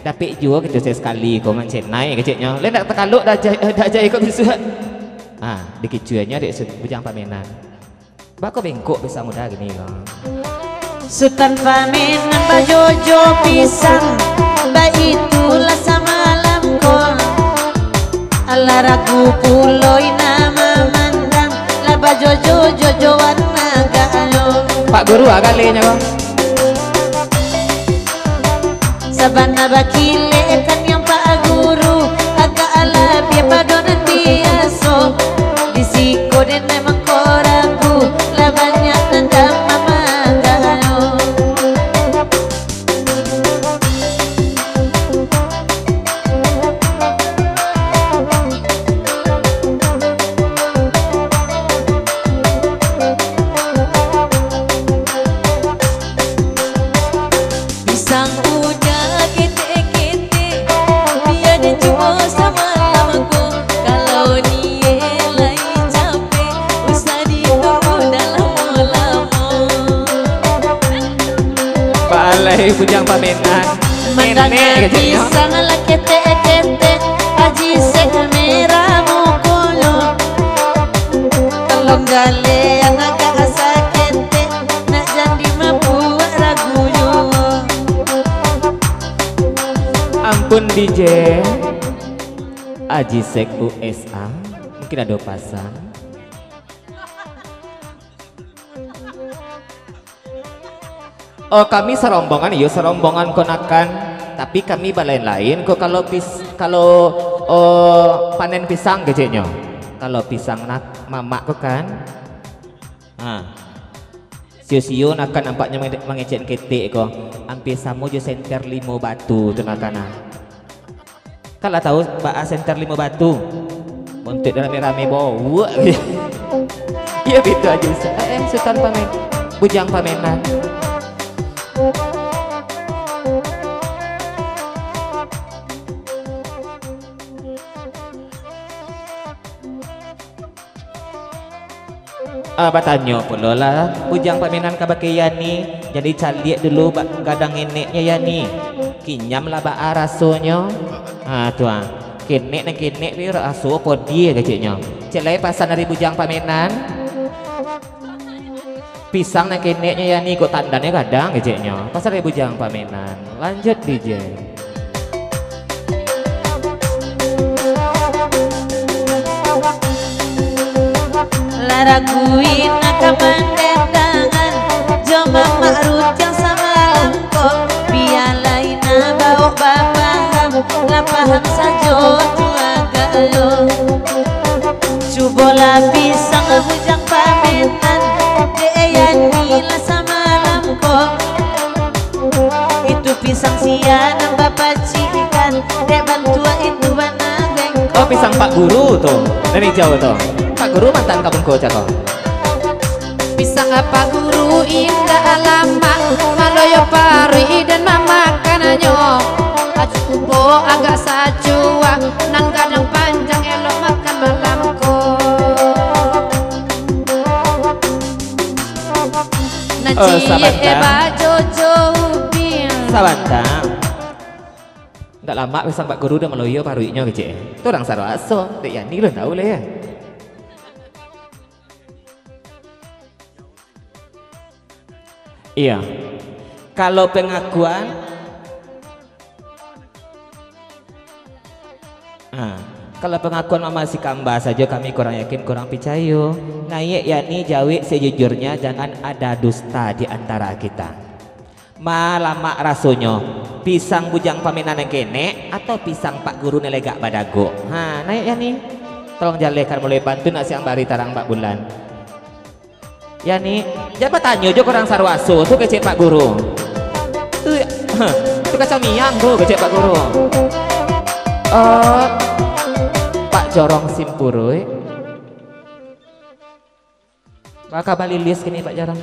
tapi juga gitu sekali kau mancing naik keciknya lai nak terkaluk dajai kau bisa dikicuannya di bujang pamenan. Bako bengkok bisa mudah gini kan. Sultan pamenan bajojo pisang ba itulah samalam ko ala ragu puloi nama mandang la bajojo jojoan nagalo. Pak Guru agalinya kok. Sabana bakile kan yang Pak Guru agak ala biar padonan biaso disiko dan memang koragu lah banyak tentang mama galo. Pisang udah kete-kete biar dia cuma sama lamaku kalau dia lain capek usah ditunggu dalam lama. Balai bujang pamenan. Mandangnya pisang lah kete-kete haji sek merah mukolo kalau gale yang agak sakete nak jadi mampu ragu yo. Ampun DJ Aji Sek USA mungkin ada pasang. Oh kami serombongan iya serombongan konakan tapi kami lain-lain kok kalau panen pisang kecilnya kalau pisang nak mamak kok kan sio-sio akan nampaknya mengecek ketik kok hampir sama je senter 5 batu tenakana. Kalau tahu Mbak senter 5 batu untuk rame-rame bawa iya gitu aja Sultan pamen bujang pamenan. Bertanya pula lah bujang pamenan kabakiyani jadi caliak dulu kadang neneknya yani kinyam lah ba rasanya tuan kenek dan kenek ni rasu apa dia keciknya celai pasan dari bujang pamenan pisang dan keneknya yani kok tandanya kadang keciknya pasal dari bujang pamenan. Lanjut DJ. Raguin kamandangan joma ma'rut yang samalam kok bialai na bawah babaham lapaham sajo tuaga lo cubola pisang bujang pamenan deyan nila samalam kok itu pisang siang bapak cikan dek bantua itu banageng. Oh pisang Pak Guru tuh dari jauh tuh Pak Guru mantan kampung kocak kok. Pisang Pak Guru indah lama maloyo pari dan mamakananyo acubo agak sajua nan kadang panjang elok makan malamko nanti bajojo ubin Sabantang nggak lama pisang Pak Guru udah meloyo paruinya kecil itu orang Sarwaso dek Yani lo tahu lah ya. Iya. Kalau pengakuan kalau pengakuan Mama si Kamba saja kami kurang yakin, kurang percaya. Naik yakni jawi sejujurnya, jangan ada dusta di antara kita. Malamak rasanya pisang bujang paminan yang kene atau pisang Pak Guru nelegak badago. Naik yakni tolong jalekan mulai bantu nasi ambari tarang Pak Bulan. Yani jangan tanya jo kurang sarwaso tuh kecek Pak Guru. Tuh kacang miang tuh kecek Pak Guru. Pak Jorong Simpurui bakal balilis kini Pak Jorong.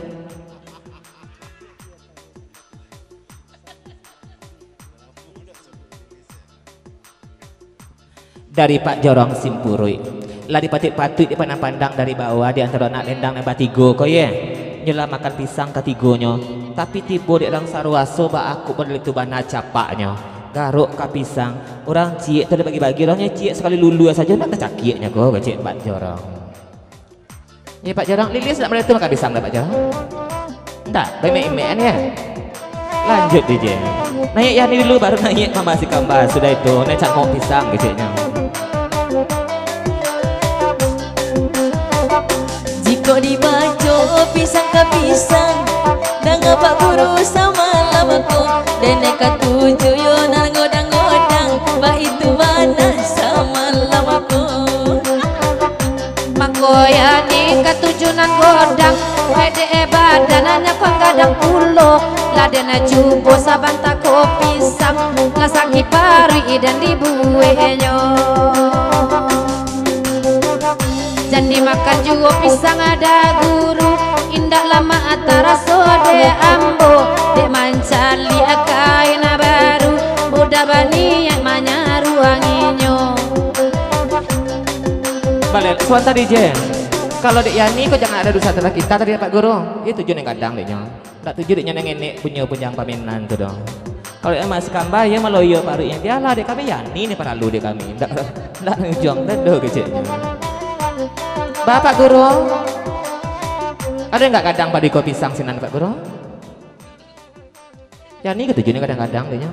Dari Pak Jorong Simpurui lah dipatik-patik di pandang dari bawah di antara anak lendang yang batigo kau ye nyela makan pisang ketigonya tapi tiba di dalam sarwaso ba aku pada itu bana capaknya garuk ka pisang orang ciek tu bagi-bagi orangnya ciek sekali lulu saja nak kecakiknya kau cik Pak Jorong. Ya Pak Jorong lilis nak melihat makan pisang dah Pak Jorong enggak baik-baik ya lanjut DJ naik yang ini dulu baru naik Mama si Kamba sudah itu naik cangkok pisang keciknya. Jika dibaca pisang ke pisang dengan Pak Guru sama lamaku dan nekat tujuh yo ngodang-ngodang bah itu mana sama lamaku Manggoya ni ketujunan godang Wede badananya kau gadang pulo Ladena cubo saban tako pisang Lasaki pari dan dibuenyo Jangan dimakan juga pisang ada guru Indah lama atara sode ambo Dek mancali akaina baru Buddha bani yang manyaruanginyo Balik suan tadi je kalau dek Yani kau jangan ada dosa telah kita tadi Pak Guru itu tujuan yang kadang deknya tak tujuh deknya nenek punya punjang paminan tu dong kalau yang masih Kamba ya maloyo paru yang dia lah dek kami Yani ni para lu dek kami tak ujung dah do kecilnya. Bapak Guru ada enggak kadang pada kopi pisang sinan Pak Guru? Ya ini ketujuannya kadang-kadang dehnya.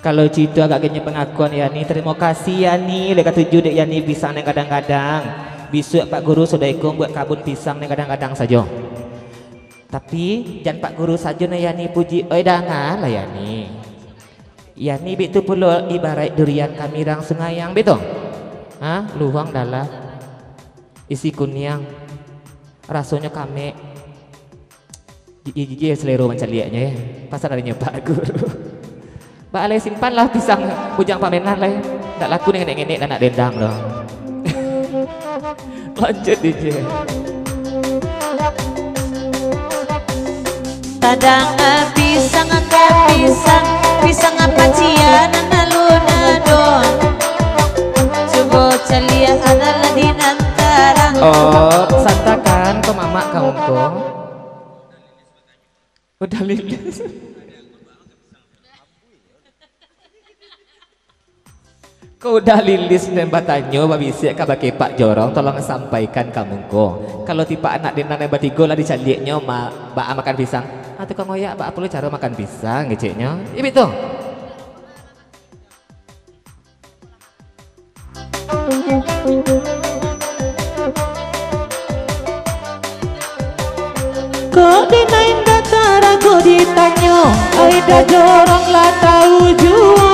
Kalau cerita agak kena pengakuan Yani, terima kasih Yani lekat tujuh dek Yani pisang yang kadang-kadang. Besok Pak Guru sudah ikut buat kabun pisang yang kadang-kadang saja. Tapi jangan Pak Guru saja na Yani puji, oi dangan lah Yani. Yani betul pula ibarat durian kami rang sungayang betul. Luang dalam isi kunyang. Rasanya kami jiji selero macam liatnya ya. Pasal adanya Pak Guru. Mbak Ale simpanlah pisang bujang pamenan lah ya. Tak laku dengan nenek dan nak dendang loh. Lanjut DJ. Tadang pisang ke pisang pisang apa cian nalunadon coba celia adalah di antara santakan ke mama kamu kok udah lilis. Kau udah lilis dan batanyo babisi kabake Pak Jorong tolong sampaikan kamu ko. Kalau tipe anak dinan yang batigo lah dicaliknya mbak makan pisang. Tukang ngoyak mbak perlu cara makan pisang ngeceknya. Ibu tuh. Kok dinain datara kok ditanyo Aida Jorong lah tahu jua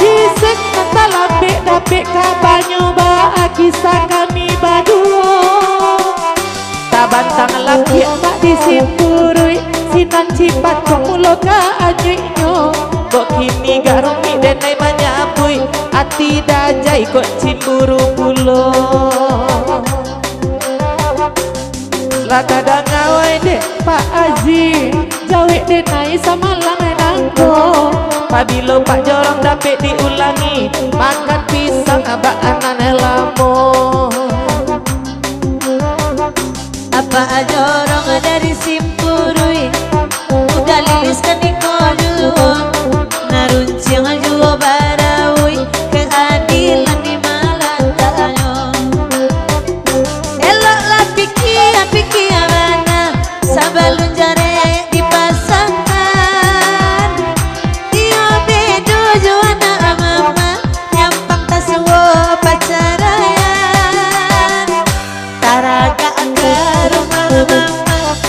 Jisek kata lapik-lapik kabanyo ba kisah kami berdua Tabantang lapik tak disimpurui Sinan cipat kok mulo ka anyiknyo Kok kini gak rumit dan nai manyapui Ati dajai kok cimburu pulo Lah kadang ngawai dek Pak Aziz Jawik denai sama lang enang luko. Pabilo Pak Jorong dapet diulangi, makan pisang abak anane lamo. Apa jorong dari simpurui, udah liliskan di kodu, naruncing juo barawi, keadilan di Malantanyo. Eloklah pikir mana, sabalun jare dipasangkan. Iyo bedo juana mama, nyampang tasuo pacarayan. Taraga anggar mama,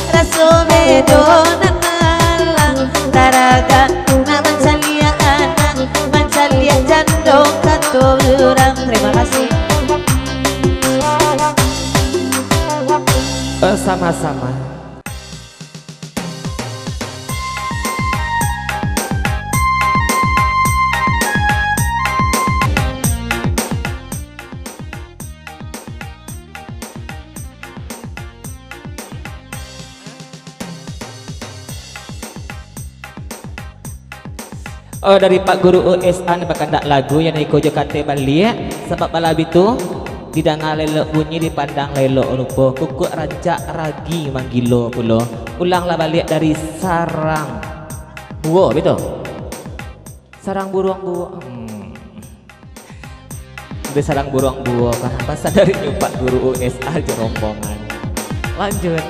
raso bedo nanalang. Taraga na mancalia anak, mancalia jandong katurang. Terima kasih. Sama-sama. Oh, dari Pak Guru USA ni bakal nak lagu yang iko je kate balik sebab malam itu didanga lelok bunyi dipandang lelok rupa kukuk raja ragi manggilo pulo. Ulanglah balik dari sarang buo betul. Sarang burung buo. Dari sarang burung buo kan pasal dari Pak Guru USA je rombongan. Lanjut.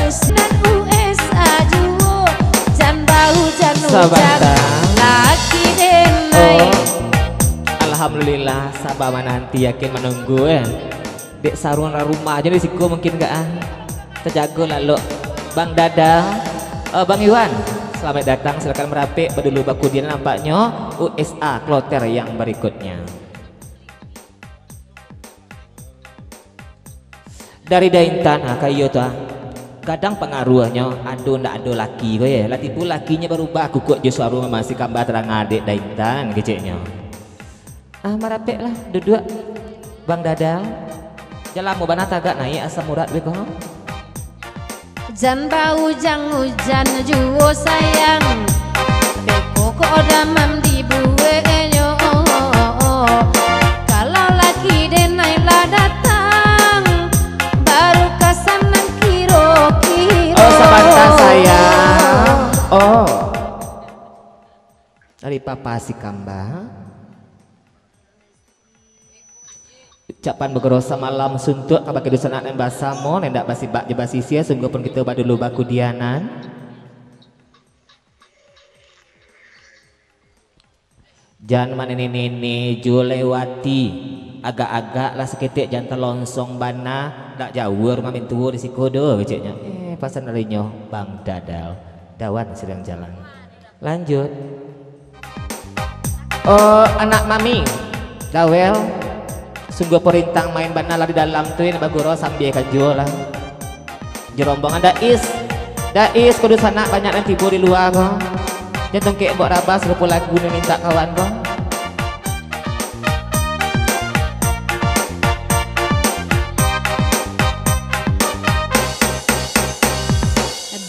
Nan USA juo jan bau jan Sabar, hujan lagi denai. Alhamdulillah sabar nanti yakin menunggu dek sarung rumah aja risiko mungkin gak terjaga lalu Bang Dada Bang Iwan selamat datang, silakan merapik berdulu baku dia nampaknya USA kloter yang berikutnya dari Daintan kayu tuh kadang pengaruhnya aduh ndak ada laki kau ya lati pun lakinya berubah kukuk je suara masih gambar terang adik Daintan keceknya merapik lah duduk Bang Dadal jalan mau bana tagak naik asam urat beko Jan bau jang hujan juo sayang beko kok damam di buenyo. Kalau laki denai lah datang baru kesanang kiro-kiro. Sebentar sayang dari Papa si Kamba ucapan bergerosa malam suntuk kabar kedusan anak basamo nendak basi bak jebasi sia sungguh pun kita bak dulu baku dianan jangan mana nini julewati agak-agak lah seketik jangan terlongsong bana tak jauh rumah mintu di sikodo beceknya pasal narinya Bang Dadal dawan sedang jalan lanjut anak mami Dawel sungguh perintah main bana lah di dalam tuh ini baguro sambil kajual lah jerombongan Dais kudu sana banyak yang tidur di luar kok jantung kek buat rabas lupa lagu nih minta kawan kok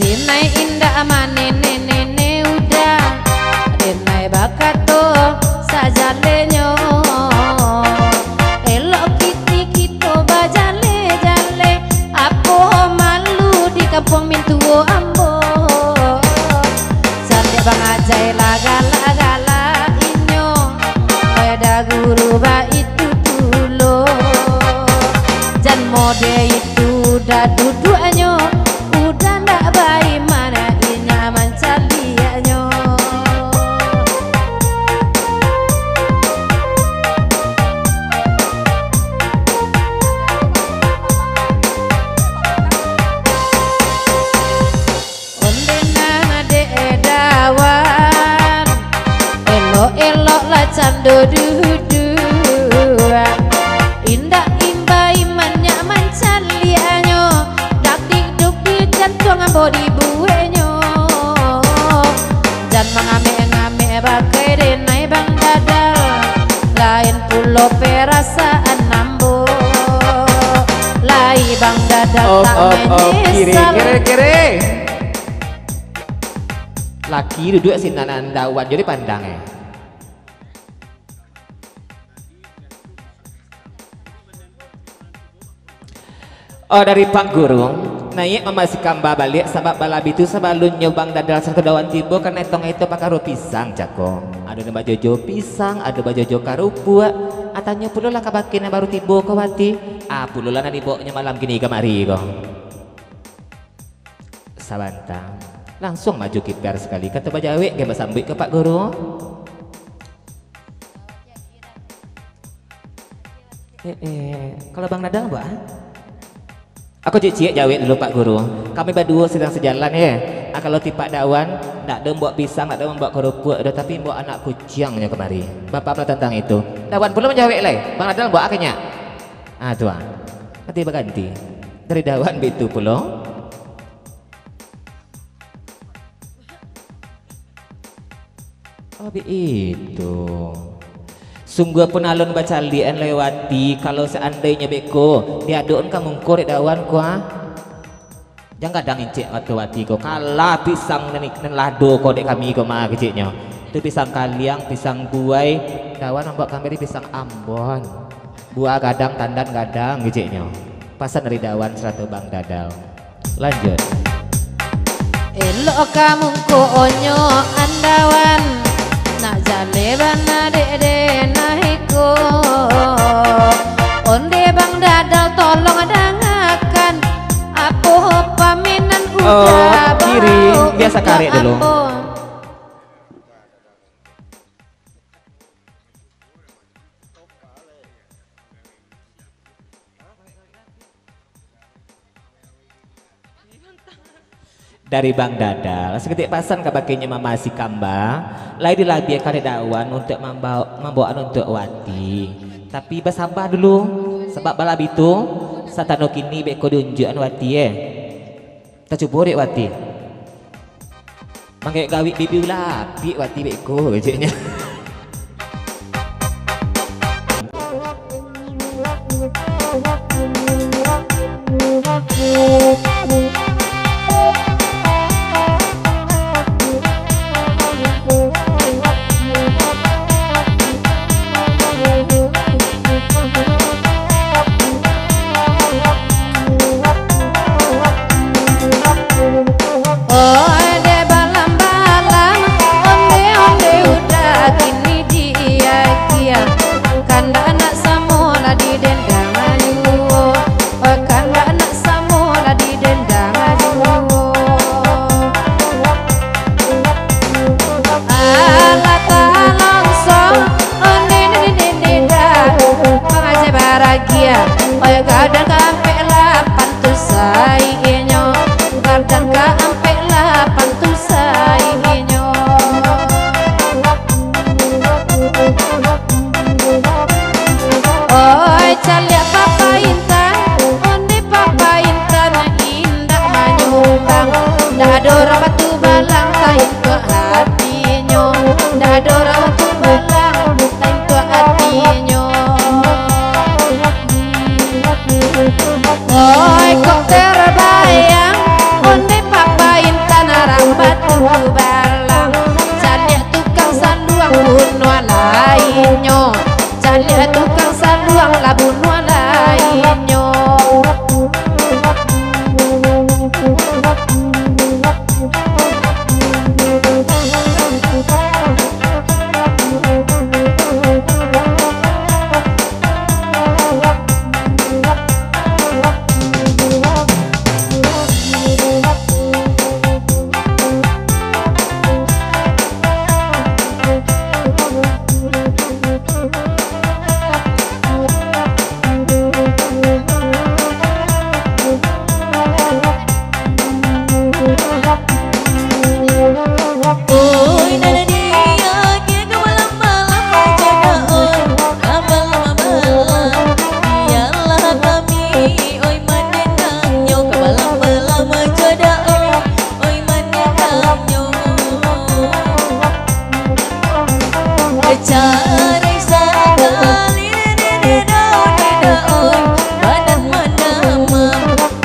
Denai indah amane nene udah denai bakato saja lenyo elok kita bajale apo malu di kampung mintuo ambo sande bang ajai lagala inyo ada guru ba itu dulu jan mode itu dah duduanyo udah ndak baik mana inya mancalianyo elok lah cando duduan indah imba imannya mancalianyo dak duk di jantung ambo di buenyo jan mangame-ngame bakai denai Bang Dadal lain pulo perasaan nambo lai Bang Dadal Kiri. Laki duduk sinanan dawan jadi pandangnya. Oh dari Pak Guru naik memasih kamba balik sebab balabi itu sebalun nyobang dadal satu dawan tibo karena itu pakai pisang cako ada nembak jojo pisang ada nembak jojo karupua atanya puluh lah kabakin baru tibo kawati puluh lah nani boknya malam gini kemari kok sabantang langsung maju kiper sekali kata bajawe gak sambut ke Pak Guru kalau Bang Dadang apa? Aku cik jawet dulu Pak Guru. Kami berdua sedang sejalan ya. Kalau tipak dawan, nak ada membawa pisang, nak ada membawa kerupuk, tapi membawa anak kucingnya kemari. Bapak pernah tentang itu. Dawan pula menjawet leh. Bang Adal bawa akhirnya. Tuan. Nanti berganti. Dari dawan itu pula. Oh itu. Sungguh pun alun baca lian lewati kalau seandainya beko diaduan kamu korek dawan kuah jangan kadang incik wati ko kalah pisang nenik lado kodek kami ko mah keciknya itu pisang kaliang pisang buai dawan ambak kami pisang Ambon buah gadang tandan gadang keciknya pasan dari dawan serata Bang Dadal lanjut elok kamu ko onyo andawan nak jaleban dede nahiko onde Bang Dadal tolong dengarkan apa paminan udah kiri biasa karek dulu dari Bang Dadal seketik pasan kabakinya mamasi kamba lai dilabi kare dawan untuk membawa untuk wati tapi bersabar dulu sebab balap itu satano kini beko dunjukan wati kita coba dek wati mangke gawi bibi lapi wati beko keciknya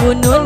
Gunung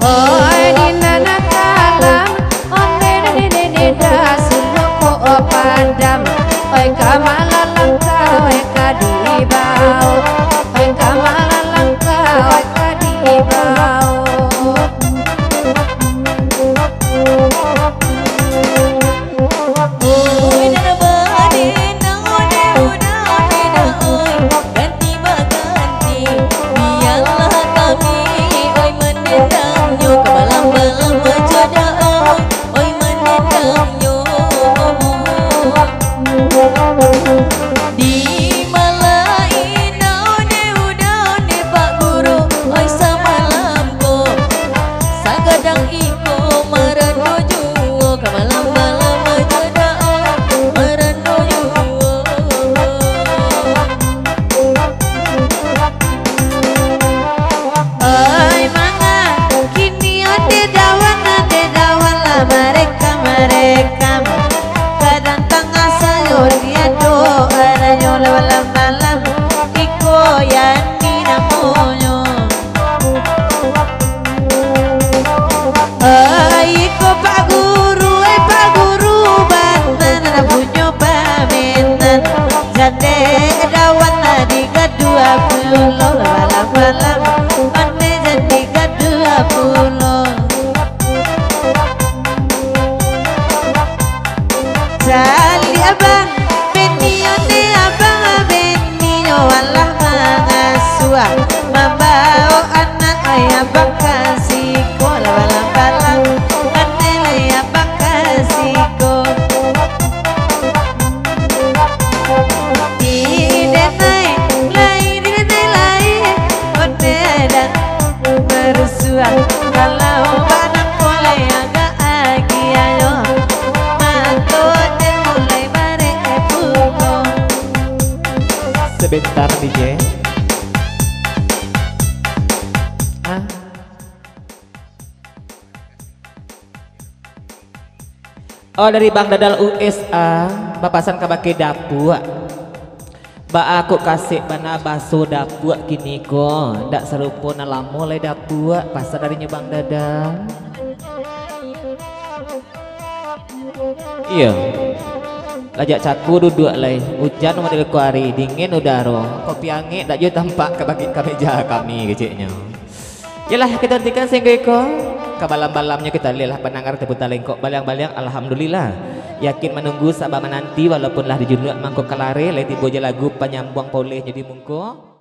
Oi dina nakalam onde de dasulu ko padam oi kamalalang ka oi kadibau oi kamalalang ka oi kadibau Oi dana bade nang ode udah ode dah oi ganti baganti biarlah kami oi menendangnya ke balam-balam menjodoh oi menendangnya di malaina ode udah ode pak guru oi samalam ko sagadang iko merenuju ke balam-balam menjodoh merenuju oi manga kini ade dawan lah mereka kadang tengah sayur dia doa nyola malam iko yani namonyo iko pak guru bantan ada punyo pamitan jande dawan di kedua pulau malam ane jadi kedua pulau Jali abang benio ne abang benio walah mangasua membawa anak ayah bang kasih ko balang-balang ane ayah bang kasih ko idenai lain ode dan bersua kalau banang mulai agak agi ayo Sebentar DJ. Oh dari Bang Dadal USA, papasan kabake dapua. Ba aku kasih bana baso dapua kini ko, ndak serupa nalamu mulai dapua pasar darinya Bang Dadal. Iya. Lajak caku duduk lay hujan model kuari dingin udara kopi angin tak jauh tampak ke bagi kemeja kami keciknya. Yalah kita hentikan sehingga iko kabalam-balamnya kita lihat penangar teputa lengkok balang-balang alhamdulillah yakin menunggu sabah menanti walaupun lah di junuk mangkok kelare leti boja lagu penyambung poleh jadi mungko.